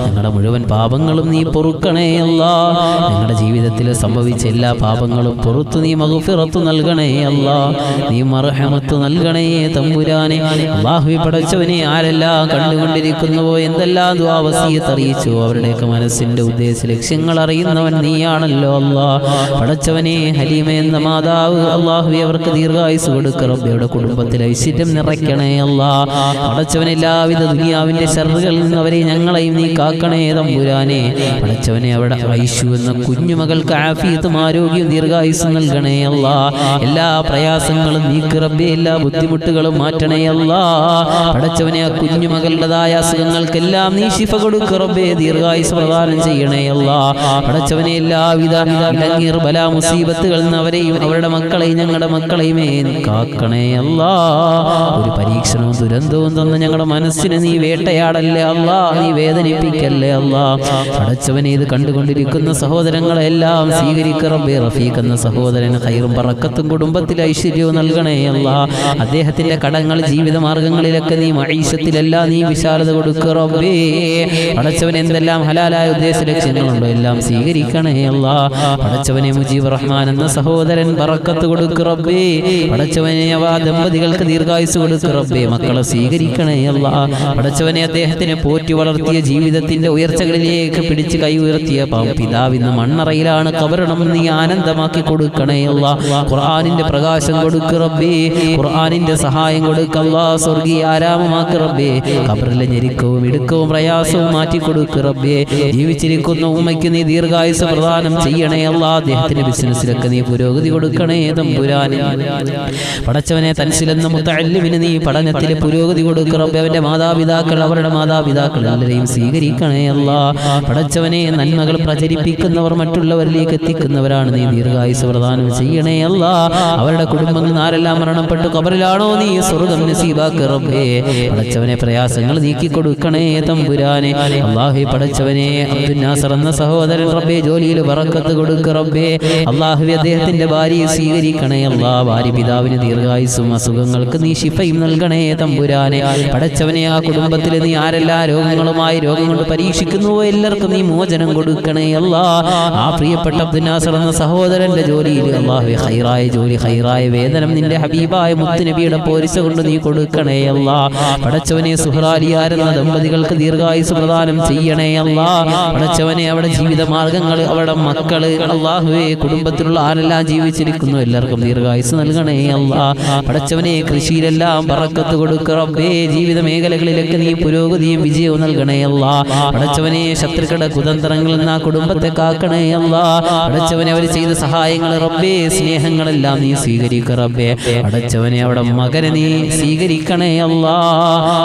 ഞങ്ങളുടെ മുഴുവൻ പാപങ്ങളും നീ പൊറുക്കണേ അല്ലാഹ്. ഞങ്ങളുടെ ജീവിതത്തിൽ സംഭവിച്ച എല്ലാ പാപങ്ങളും പൊറുത്തു നീ മഗ്ഫിറത്ത് നൽകണേ അല്ലാഹ്. നീ മർഹമത്ത് നൽകണേ തമ്പുരാനെ. അല്ലാഹുവേ, പടച്ചവനെ, ആരെല്ലാം കണ്ടുകൊണ്ടിരിക്കുന്നുവോ, എന്തെല്ലാം ദുആ വസിയത്ത് അറിയിച്ചു, അവരുടെയൊക്കെ മനസ്സിൻ്റെ ഉദ്ദേശ ലക്ഷ്യങ്ങൾ അറിയുന്നവൻ നീയാണല്ലോ അല്ലാഹ്. പടച്ചവനെ, ഹലീമ എന്ന മാതാവ് അല്ലാഹുവേ, അവർക്ക് ദീർഘായുസ് കൊടുക്കുക റബ്ബേ. അവരുടെ കുടുംബത്തിൽ ഐശ്വര്യം നിറയ്ക്കണേ അല്ലാഹ്. പടച്ചവനെ, എല്ലാവിധ ദുനിയാവിൻ്റെ ശർറുകളിൽ നിന്ന് അവരെ ഞങ്ങളെയും നീ കാക്കണേ തമ്പുരാനെ. പടച്ചവനെ, അവിടെ ഐശു എന്ന കുഞ്ഞുമകൾക്ക് ആഫിയത്തും ആരോഗ്യവും ദീർഘായുസ് നൽകണേ അല്ലാഹ്. എല്ലാ പ്രയാസങ്ങളും നീക്ക് റബ്ബേ, എല്ലാ ബുദ്ധിമുട്ടുകളും മാറ്റണേ അല്ലാഹ്. പടച്ചവനെ, ആ കുഞ്ഞുമകളുടേതായ അസുഖങ്ങൾക്കെല്ലാം നീ ശിഫ കൊടുക്കുക റബ്ബേ, ദീർഘായുസ് പ്രദാനം ചെയ്യണേ അല്ലാഹ്. പടച്ചവനെ, എല്ലാവിധ ഇടങ്ങേർ ബലാ മുസീബത്തുകളിൽ നിന്ന് അവരെയും അവരുടെ മക്കളെയും ഞങ്ങളുടെ മക്കളെയും കാക്കണേ അല്ലാഹ്. ഒരു പരീക്ഷണവും ദുരന്തവും തന്ന ഞങ്ങളുടെ മനസ്സിനെ നീ വേട്ടയാടല്ലേ അല്ലാഹ്, നീ വേദനിപ്പിക്കല്ലേ അല്ലാഹ്. പടച്ചവനെ, ഇത് കണ്ടുകൊണ്ടിരിക്കുന്ന സഹോദരങ്ങളെല്ലാം സ്വീകരിക്കുക റബ്ബേ. റഫീഖ് എന്ന സഹോദരന് ഖൈറും ബറക്കത്തും കുടുംബത്തിൽ ഐശ്വര്യവും നൽകണേ അല്ലാഹ്. അദ്ദേഹത്തിന്റെ കടങ്ങൾ ജീവിത മാർഗങ്ങളിലൊക്കെ നീ മഈശത്തിലെല്ലാം നീ വിശാലത കൊടുക്കുക റബ്ബേ. പടച്ചവനെ, എന്തെല്ലാം ഹലാലായ ഉദ്ദേശ ലക്ഷ്യങ്ങളുണ്ടോ എല്ലാം സ്വീകരിക്കണേ അല്ലാഹ്. പടച്ചവനെ, മുജീബ് റഹ്മാൻ എന്ന സഹോദരൻ ബറക്കത്ത് കൊടുക്കുക റബ്ബേ. പടച്ചവനെ, അവ ദമ്പതികൾക്ക് ദീർഘായുസ് കൊടുക്കുക റബ്ബേ. മക്കളെ സ്വീകരിക്കണേ അല്ലാഹ്. പടച്ചവനെ, അദ്ദേഹത്തിനെ പോറ്റി വളർത്തിയ ജീവിതത്തിന്റെ ഉയർച്ചകളിലേക്ക് പിടിച്ച് കൈ ഉയർത്തിയ പിതാവ് ഇന്ന് മണ്ണറയിലാണ്. ഖബറിടം നീ ആനന്ദമാക്കി കൊടുക്കണേ അല്ലാഹ്. ഖുർആനിന്റെ പ്രകാശം കൊടുക്കുക റബ്ബേ. ഖുർആനിന്റെ സഹായം കൊടുക്കുക അല്ലാഹ്. സ്വർഗീയ ആരാമമാക്കുക റബ്ബേ. ഖബറിലെ ഞെരുക്കവും ഇടുക്കവും പ്രയാസവും മാറ്റി കൊടുക്കുക റബ്ബേ. ജീവിച്ചിരിക്കുന്ന ഉമ്മയ്ക്ക് നീ ദീർഘായുസ് പ്രദാനം ചെയ്യണേ അല്ലാഹ്. അദ്ദേഹത്തിന്റെ ബിസിനസ്സിലൊക്കെ നീ പുരോഗതി കൊടുക്കണേ തമ്പുരാനെ. പടച്ചവനെ, തൻസിലെന്ന മുത്തഅല്ലിമിന് നീ പഠനത്തിൽ പുരോഗതി കൊടുക്കുക റബ്ബേ. അവന്റെ മാതാപിതാക്കൾ, അവരുടെ മാതാപിതാക്കൾ എല്ലാവരെയും സ്വീകരിക്കണേ അല്ലാഹ്. പടച്ചവനെ, നന്മകൾ പ്രചരിപ്പിക്കുന്നവർ മറ്റുള്ളവരിലേക്ക് എത്തിക്കുന്നവരാണ്. നീ ദീർഘായുസ് പ്രദാനം ചെയ്യണേ അല്ലാഹ്. അവരുടെ കുടുംബങ്ങൾ ആരെല്ലാം മരണപ്പെട്ടു ഖബറിലാണോ, നീ സ്വർഗ്ഗം നസീബാക്കുക റബ്ബേ. പടച്ചവനെ, പ്രയാസങ്ങൾ നീക്കി കൊടുക്കണേ തമ്പുരാനെ. അല്ലാഹുവേ, പടച്ചവനെ, അബ്ദുൽ നാസർ എന്ന സഹോദരൻ റബ്ബേ, ജോലിയിൽ ബറക്കത്ത് കൊടുക്കുക റബ്ബേ. അല്ലാഹുവേ, അദ്ദേഹത്തിന്റെ ഭാര്യയെ സ്വീകരിക്കണേ അല്ലാഹ്. ഭാര്യ പിതാവിന് ദീർഘായുസ്സും അസുഖങ്ങൾക്ക് നീ ശിഫയും നൽകണേ തമ്പുരാനെ. പടച്ചവനെ, ആ കുടുംബത്തിൽ നീ ആരെല്ലാം രോഗങ്ങളുമായി രോഗം കൊണ്ട് പരീക്ഷിക്കുന്നുവോ എല്ലാവർക്കും നീ മോചനം കൊടുക്കണേ അല്ലാഹ്. ആ പ്രിയപ്പെട്ട അബ്ദുൽ നാസർ എന്ന സഹോദരന്റെ ജോലിയിൽ അല്ലാഹുവേ, ഖൈറായ ജോലി, ഖൈറായ വേതനം നിന്റെ ഹബീബായ മുത്തുനബിയുടെ പോരിശ കൊണ്ട് നീ കൊടുക്കണേ അല്ലാഹ്. പടച്ചവനെ, സുഹ്റാലിയാർ എന്ന ദമ്പതികൾക്ക് ദീർഘായുസ് പ്രദാനം ചെയ്യണേ അല്ലാഹ്. പടച്ചവനെ, അവിടെ ജീവിത മാർഗങ്ങൾ, അവരുടെ മക്കള് അല്ലാഹുവേ, കുടുംബത്തിലുള്ള ആരെല്ലാം ജീവിച്ചിരിക്കുന്നു എല്ലാവർക്കും ദീർഘായുസ് നൽകണേ അല്ലാഹ്. പടച്ചവനെ കൃഷിയിലെല്ലാം ബറക്കത്ത് കൊടുക്ക റബ്ബേ. ജീവിത മേഖലകളിലൊക്കെ നീ പുരോഗതിയും വിജയവും നൽകണേ അല്ലാ. പടച്ചവനെ ശത്രുക്കളുടെ കുതന്ത്രങ്ങളിൽ നിന്ന് ആ കുടുംബത്തെ കാക്കണേ അല്ലാ. പടച്ചവനെ അവർ ചെയ്ത സഹായങ്ങൾ റബ്ബേ, സ്നേഹങ്ങളെല്ലാം നീ സ്വീകരിക്ക റബ്ബേ. പടച്ചവനെ അവിടെ മകനെ നീ സ്വീകരിക്കണേ അല്ലാ.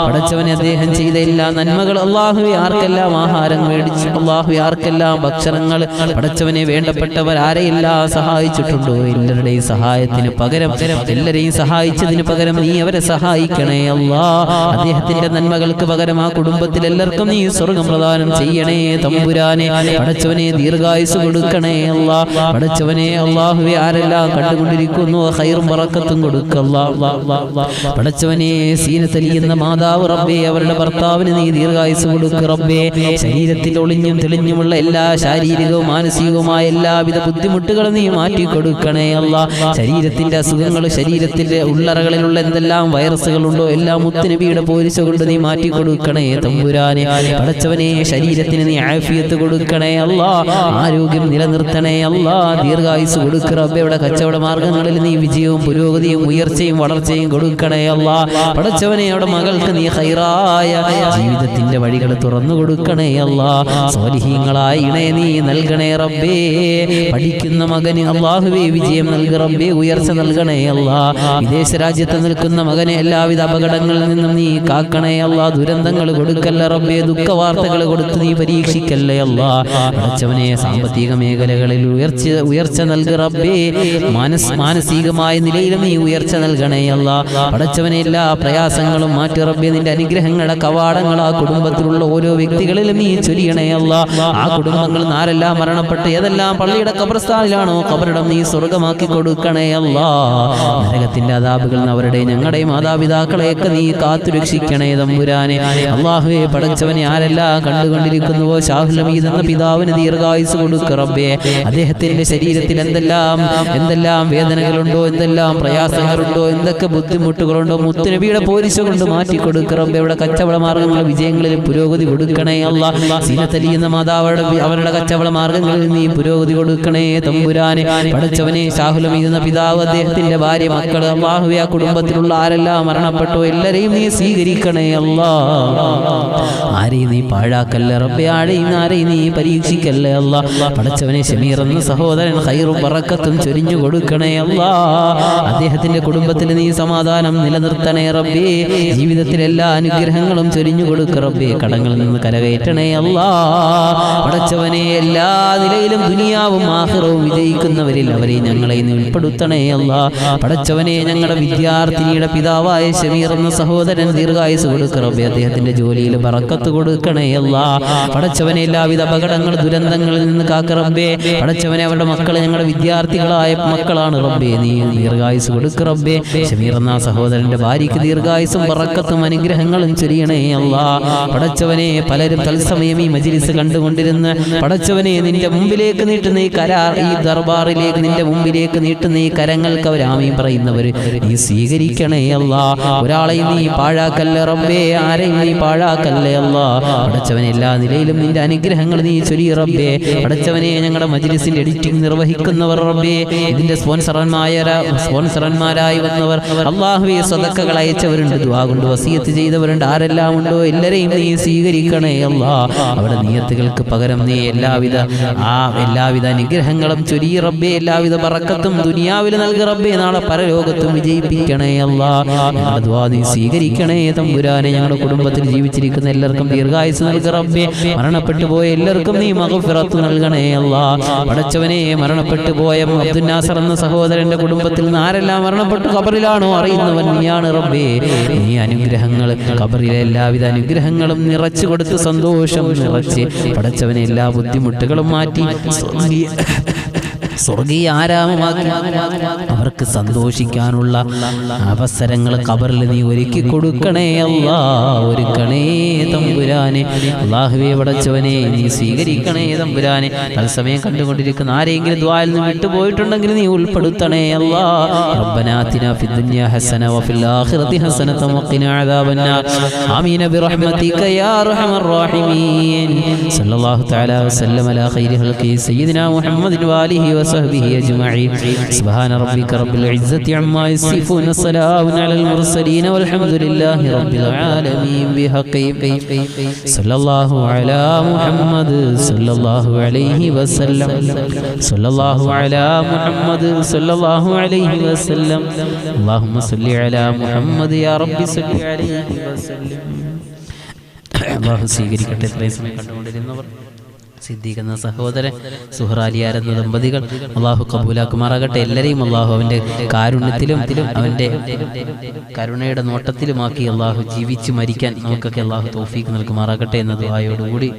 പടച്ചവനെ അദ്ദേഹം ചെയ്ത എല്ലാ നന്മകൾ അല്ലാഹുവേ, ആർക്കെല്ലാം ആഹാരം മേടിച്ചു, അല്ലാഹുവേ ആർക്കെല്ലാം ഭക്ഷണങ്ങൾ, പടച്ചവനെ വേണ്ടപ്പെട്ടവർ ആരെയെല്ലാം സഹായിച്ചിട്ടുണ്ടോ എല്ലാവരുടെയും സഹായത്തിന് പകരം, എല്ലാവരെയും സഹായിച്ചതിന് പകരം നീ അവരെ സഹായിക്കണേ അല്ലാ. അദ്ദേഹത്തിന്റെ നന്മകൾക്ക് പകരം ആ കുടുംബത്തിൽ എല്ലാവർക്കും നീ സ്വർഗ്ഗം പ്രദാനം ചെയ്യണേ തമ്പുരാനെ. പടച്ചവനെ ദീർഘായുസ് കൊടുക്കണേ അല്ലാ. പടച്ചവനെ അല്ലാഹുവേ ആരെല്ലാം കണ്ടുകൊണ്ടിരിക്കുന്നു ഖൈറും ബറക്കത്തും കൊടുക്കല്ലാ. പടച്ചവനെ സീനത്തലി എന്ന മാതാവ് റബ്ബേ, അവരുടെ ഭർത്താവിന് നീ ദീർഘായുസ് കൊടുക്ക റബ്ബേ. ശരീരത്തിൽ ഒളിഞ്ഞും തെളിഞ്ഞുമുള്ള എല്ലാ ശാരീരികവും മാനസികവുമായ എല്ലാവിധ ബുദ്ധിമുട്ടുകളും നീ മാറ്റി കൊടുക്കണേ അല്ലാ. ശരീരത്തിന്റെ അസുഖങ്ങൾ, ശരീരത്തിന്റെ ഉള്ളറകളിലുള്ള എന്തെല്ലാം വൈറസുകളുണ്ടോ എല്ലാം മുത്തുനബിയുടെ പോരിശ കൊണ്ട് നീ മാറ്റി കൊടുക്കണേ തമ്പുരാനെ. പടച്ചവനെ ശരീരത്തിന് നീ ആഫിയത്ത് കൊടുക്കണേ അല്ലാ. ആരോഗ്യം നിലനിർത്തണേ അല്ലാ. ദീർഘായുസ് കൊടുക്ക റബ്ബേ. ഇവിടെ കച്ചവട മാർഗങ്ങളിൽ നീ വിജയവും പുരോഗതിയും ഉയർച്ചയും വളർച്ചയും കൊടുക്കണേ അല്ലാ. പടച്ചവനെ അവിടെ മകൾക്ക് നീ ഖൈറായ ജീവിതത്തിന്റെ വഴികൾ തുറന്നു കൊടുക്കണേ അല്ലാ. സ്വാലിഹീങ്ങളായ ഇണയെ നീ നൽകണേ റബ്ബേ. പഠിക്കുന്ന മകന് അല്ലാഹുവേ വിജയം നൽക റബ്ബേ, ഉയർച്ച നൽകണേ അല്ലാ. വിദേശ രാജ്യത്ത് നിൽക്കുന്ന മകനെ എല്ലാവിധ അപകടങ്ങളിൽ നിന്നും നീ കാക്കണേ അല്ലാ. ദുരന്തങ്ങൾ കൊടുക്കല്ല റബ്ബേ, ദുഃഖവാർത്തകൾ കൊടുത്ത് നീ പരീക്ഷിക്കല്ലേ അല്ലാ. പടച്ചവനെ സാമ്പത്തിക മേഖലകളിൽ ഉയർച്ച നൽക റബ്ബേ. മാനസികമായ നിലയിലും നീ ഉയർച്ച നൽകണേ അല്ലാ. പടച്ചവനെ എല്ലാ പ്രയാസങ്ങളും മാറ്റി റബ്ബേ. നിന്റെ അനുഗ്രഹങ്ങളുടെ കവാടങ്ങൾ ആ കുടുംബത്തിലുള്ള ഓരോ വ്യക്തികളിലും നീ ചൊരിയണേ അല്ലാ. ആ കുടുംബങ്ങളിൽ ആരെല്ലാം മരണപ്പെട്ട് ഏതെല്ലാം പള്ളിയുടെ ഖബർസ്ഥാനിലാണോ ഖബറിടം നീ സ്വർഗമാക്കി കൊടുക്കണേ അല്ലാ. നരകത്തിന്റെ അദാബുകളിൽ നിന്ന് അവരുടെ ഞങ്ങളുടെ മാതാപിതാക്കളെയൊക്കെ നീ കാത്തു രക്ഷിക്കണേ തമ്പുരാനെ. അല്ലാഹുവേ പടച്ചവനെ ആരെല്ലാം കണ്ടുകൊണ്ടിരിക്കുന്നുവോ ഷാഹുൽ ഹമീദ് എന്ന പിതാവിന് ദീർഘായുസ് കൊടുക്ക റബ്ബേ. അദ്ദേഹത്തിന്റെ ശരീരത്തിൽ എന്തെല്ലാം വേദനകളുണ്ടോ, എന്തെല്ലാം പ്രയാസങ്ങളുണ്ടോ, എന്തൊക്കെ ബുദ്ധിമുട്ടുകളുണ്ടോ മുത്തുനബിയുടെ പോരിശ കൊണ്ട് മാറ്റി കൊടുക്ക റബ്ബേ. ഇവിടെ കച്ചവട മാർഗങ്ങൾ വിജയങ്ങളിലും പുരോഗതി കൊടുക്കണേ അല്ലാ. സീനത്തലി എന്ന മാതാവരുടെ അവരുടെ കച്ചവട മാർഗങ്ങളിൽ നീ പുരോഗതി കൊടുക്കണേ തമ്പുരാനെ. പടച്ചവനെ ഷാഹുൽ ഹമീദ് എന്ന പിതാവ്, അദ്ദേഹത്തിന്റെ ഭാര്യ, മക്കൾ അല്ലാഹുവേ ആ കുടുംബത്തിലുള്ള ആരെല്ലാം മരണപ്പെട്ടോ എല്ലാരെയും നീ സ്വീകരിക്കണേ അല്ലാ. ആരെയും നീ പാഴാക്കല്ലേ റബ്ബേ. ആരെയും നീ പരീക്ഷിക്കല്ലേ അല്ലാ. പടച്ചവനെ ഷമീർ എന്ന സഹോദരൻ ഖൈറും ബറക്കത്തും ചൊരിഞ്ഞു കൊടുക്കണേ അല്ലാ. അദ്ദേഹത്തിന്റെ കുടുംബത്തിൽ നീ സമാധാനം നിലനിർത്തണേ റബ്ബേ. ജീവിതത്തിലെ എല്ലാ അനുഗ്രഹങ്ങളും ചൊരിഞ്ഞു കൊടുക്ക റബ്ബേ. കടങ്ങളിൽ നിന്ന് കരകയറ്റണേ അല്ലാ. പടച്ചവനെ എല്ലാ നിലയിലും ദുനിയാവും ആഖിറവും വിജയിക്കുന്നവരിൽ അവരെ ഞങ്ങളെ ഉൾപ്പെടുത്തണേ അല്ലാ. പടച്ചവനെ ഞങ്ങളുടെ വിദ്യാർത്ഥിനിയുടെ പിതാവായ ഷമീർ എന്ന സഹോദരൻ ദീർഘായുസ് കൊടുക്ക റബ്ബേ. അദ്ദേഹത്തിന്റെ ജോലിയിൽ ബറക്കത്ത് കൊടുക്കണേ അല്ലാ. പടച്ചവനെ എല്ലാവിധ അപകടങ്ങൾ, ദുരന്തങ്ങളിൽ നിന്ന് കാക്ക റബ്ബേ. പടച്ചവനെ അവരുടെ മക്കൾ ഞങ്ങളുടെ വിദ്യാർത്ഥികളായ മക്കളാണ് റബ്ബേ. നീ ദീർഘായുസ് കൊടുക്ക റബ്ബേ. ഷമീർ എന്ന സഹോദരന്റെ ഭാര്യയ്ക്ക് ദീർഘായുസും ബറക്കത്തും അനുഗ്രഹങ്ങളും ചൊരിയണേ അല്ലാ. പടച്ചവനെ പലരും തത്സമയം ഈ മജ്ലിസ് കണ്ടുകൊണ്ടിരുന്ന് പടച്ചവനെ നിന്റെ മുമ്പിലേക്ക് നീട്ടുന്ന ഈ ഈ ദർബാറിലേക്ക് നിന്റെ മുമ്പിലേക്ക് നീട്ടുന്ന ഈ കരങ്ങൾക്ക് അവർ ആമീൻ പറയുന്നവർ നീ സ്വീകരിക്കണേ അല്ലാ. ഒരാളെയും നീ പാഴാക്കല്ലേ റബ്ബേ. ആരെയും നീ പാഴാക്കല്ലേ അല്ലാ. പടച്ചവനെ എല്ലാ നിലയിലും നിന്റെ അനുഗ്രഹങ്ങൾ നീ ചൊരി റബ്ബേ. പടച്ചവനെ ഞങ്ങളുടെ മജ്ലിസിന്റെ എഡിറ്റിംഗ് നിർവഹിക്കുന്നവർ റബ്ബേ, ഇതിന്റെ സ്പോൺസർമാരായി വന്നവർ അല്ലാഹുവേ, സദഖകൾ അയച്ചവരുണ്ട്, ദുആ കൊണ്ട് വസിയത്ത് ചെയ്തവരുണ്ട്, ആരെല്ലാം ഉണ്ടോ എല്ലാരെയും നീ സ്വീകരിക്കണേ അല്ലാ. അവരുടെ നിയത്തുകൾക്ക് പകരം നീ എല്ലാവിധ അനുഗ്രഹങ്ങളും ചൊരി റബ്ബേ. എല്ലാവിധ ബറക്കത്തും ദുനിയാവിൽ നൽകി റബ്ബേ. നാളെ പരലോകത്തും വിജയിപ്പിക്കണേ അല്ലാ. ഞങ്ങളുടെ ദുആ നീ സ്വീകരിക്കണേ തമ്പുരാനെ. ഞങ്ങളുടെ കുടുംബത്തിൽ ജീവിച്ചിരിക്കുന്ന എല്ലാവർക്കും ദീർഘായുസ് നൽകി റബ്ബേ. മരണപ്പെട്ടു പോയ എല്ലാവർക്കും നീ മഗ്ഫിറത്ത് നൽകണേ അല്ലാ. പടച്ചവനെ മരണപ്പെട്ടു പോയ അബ്ദുൽ നാസർ എന്ന സഹോദരന്റെ കുടുംബത്തിൽ നിന്ന് ആരെല്ലാം മരണപ്പെട്ടു ഖബറിലാണോ അറിയുന്നവൻ നീയാണ് റബ്ബേ. നീ അനുഗ്രഹങ്ങൾ ഖബറിലെ എല്ലാവിധ അനുഗ്രഹങ്ങളും നിറച്ചു കൊടുത്ത് സന്തോഷം നിറച്ച് പടച്ചവനെ എല്ലാ ബുദ്ധിമുട്ടുകളും മാറ്റി സ്വർഗീയ ആരാമമാക്കി അവർക്ക് സന്തോഷിക്കാനുള്ള അവസരങ്ങൾ ഖബറിൽ നീ ഒരുക്കി കൊടുക്കണേ അല്ലാ. ഒരുക്കണേ തമ്പുരാനെ. അല്ലാഹുവേ പടച്ചവനെ നീ സ്വീകരിക്കണേ തമ്പുരാനെ. തത്സമയം കണ്ടുകൊണ്ടിരിക്കുന്ന ആരെങ്കിലും ദുആയിൽ നിന്ന് വിട്ടുപോയിട്ടുണ്ടെങ്കിൽ നീ ഉൾപ്പെടുത്തണേ അല്ലാ. റബ്ബനാ ആതിനാ ഫിദ്ദുനിയാ ഹസന വഫിൽ ആഖിറതി ഹസനത വഖിനാ അദാബന്നാർ. ആമീൻ ബിറഹ്മതിക യാ അർഹമർ റഹീമീൻ. സല്ലല്ലാഹു തആല വസല്ലമ അലാ ഖൈരി ഖൽഖി സയ്യിദിനാ മുഹമ്മദിൻ വആലിഹി وصحبه أجمعين سبحان ربك رب العزة عما يصفون السلام على المرسلين والحمد لله رب العالمين بحق صلى الله على محمد صلى الله عليه وسلم صلى الله على محمد صلى الله عليه وسلم اللهم صل على محمد يا رب صل عليه وسلم അല്ലാഹു സ്വീകരിക്കട്ടെ. ഇത്രയും സമയം കണ്ടുകൊണ്ടിരുന്നവർ സിദ്ദീഖ് എന്ന സഹോദരൻ, സുഹ്റാലിയാർ എന്ന ദമ്പതികൾ അള്ളാഹു കബൂലാക്കുമാറാകട്ടെ. എല്ലാവരെയും അള്ളാഹു അവൻ്റെ കാരുണ്യത്തിലും അവൻ്റെ കരുണയുടെ നോട്ടത്തിലുമാക്കി അള്ളാഹു ജീവിച്ച് മരിക്കാൻ നമുക്കൊക്കെ അള്ളാഹു തൗഫീഖ് നൽകുമാറാകട്ടെ എന്ന ദുആയോടുകൂടി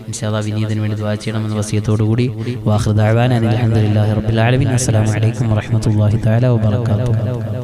ഇൻഷാ അല്ലാഹ് വിനീതിന് വേണ്ടി ദുആ ചെയ്യണമെന്ന വസിയത്തോടുകൂടി വാഖിറു ദഅവാനാ അൽഹംദുലില്ലാഹി റബ്ബിൽ ആലമീൻ. അസ്സലാമു അലൈക്കും വറഹ്മത്തുള്ളാഹി തആല വബറകാതുഹു.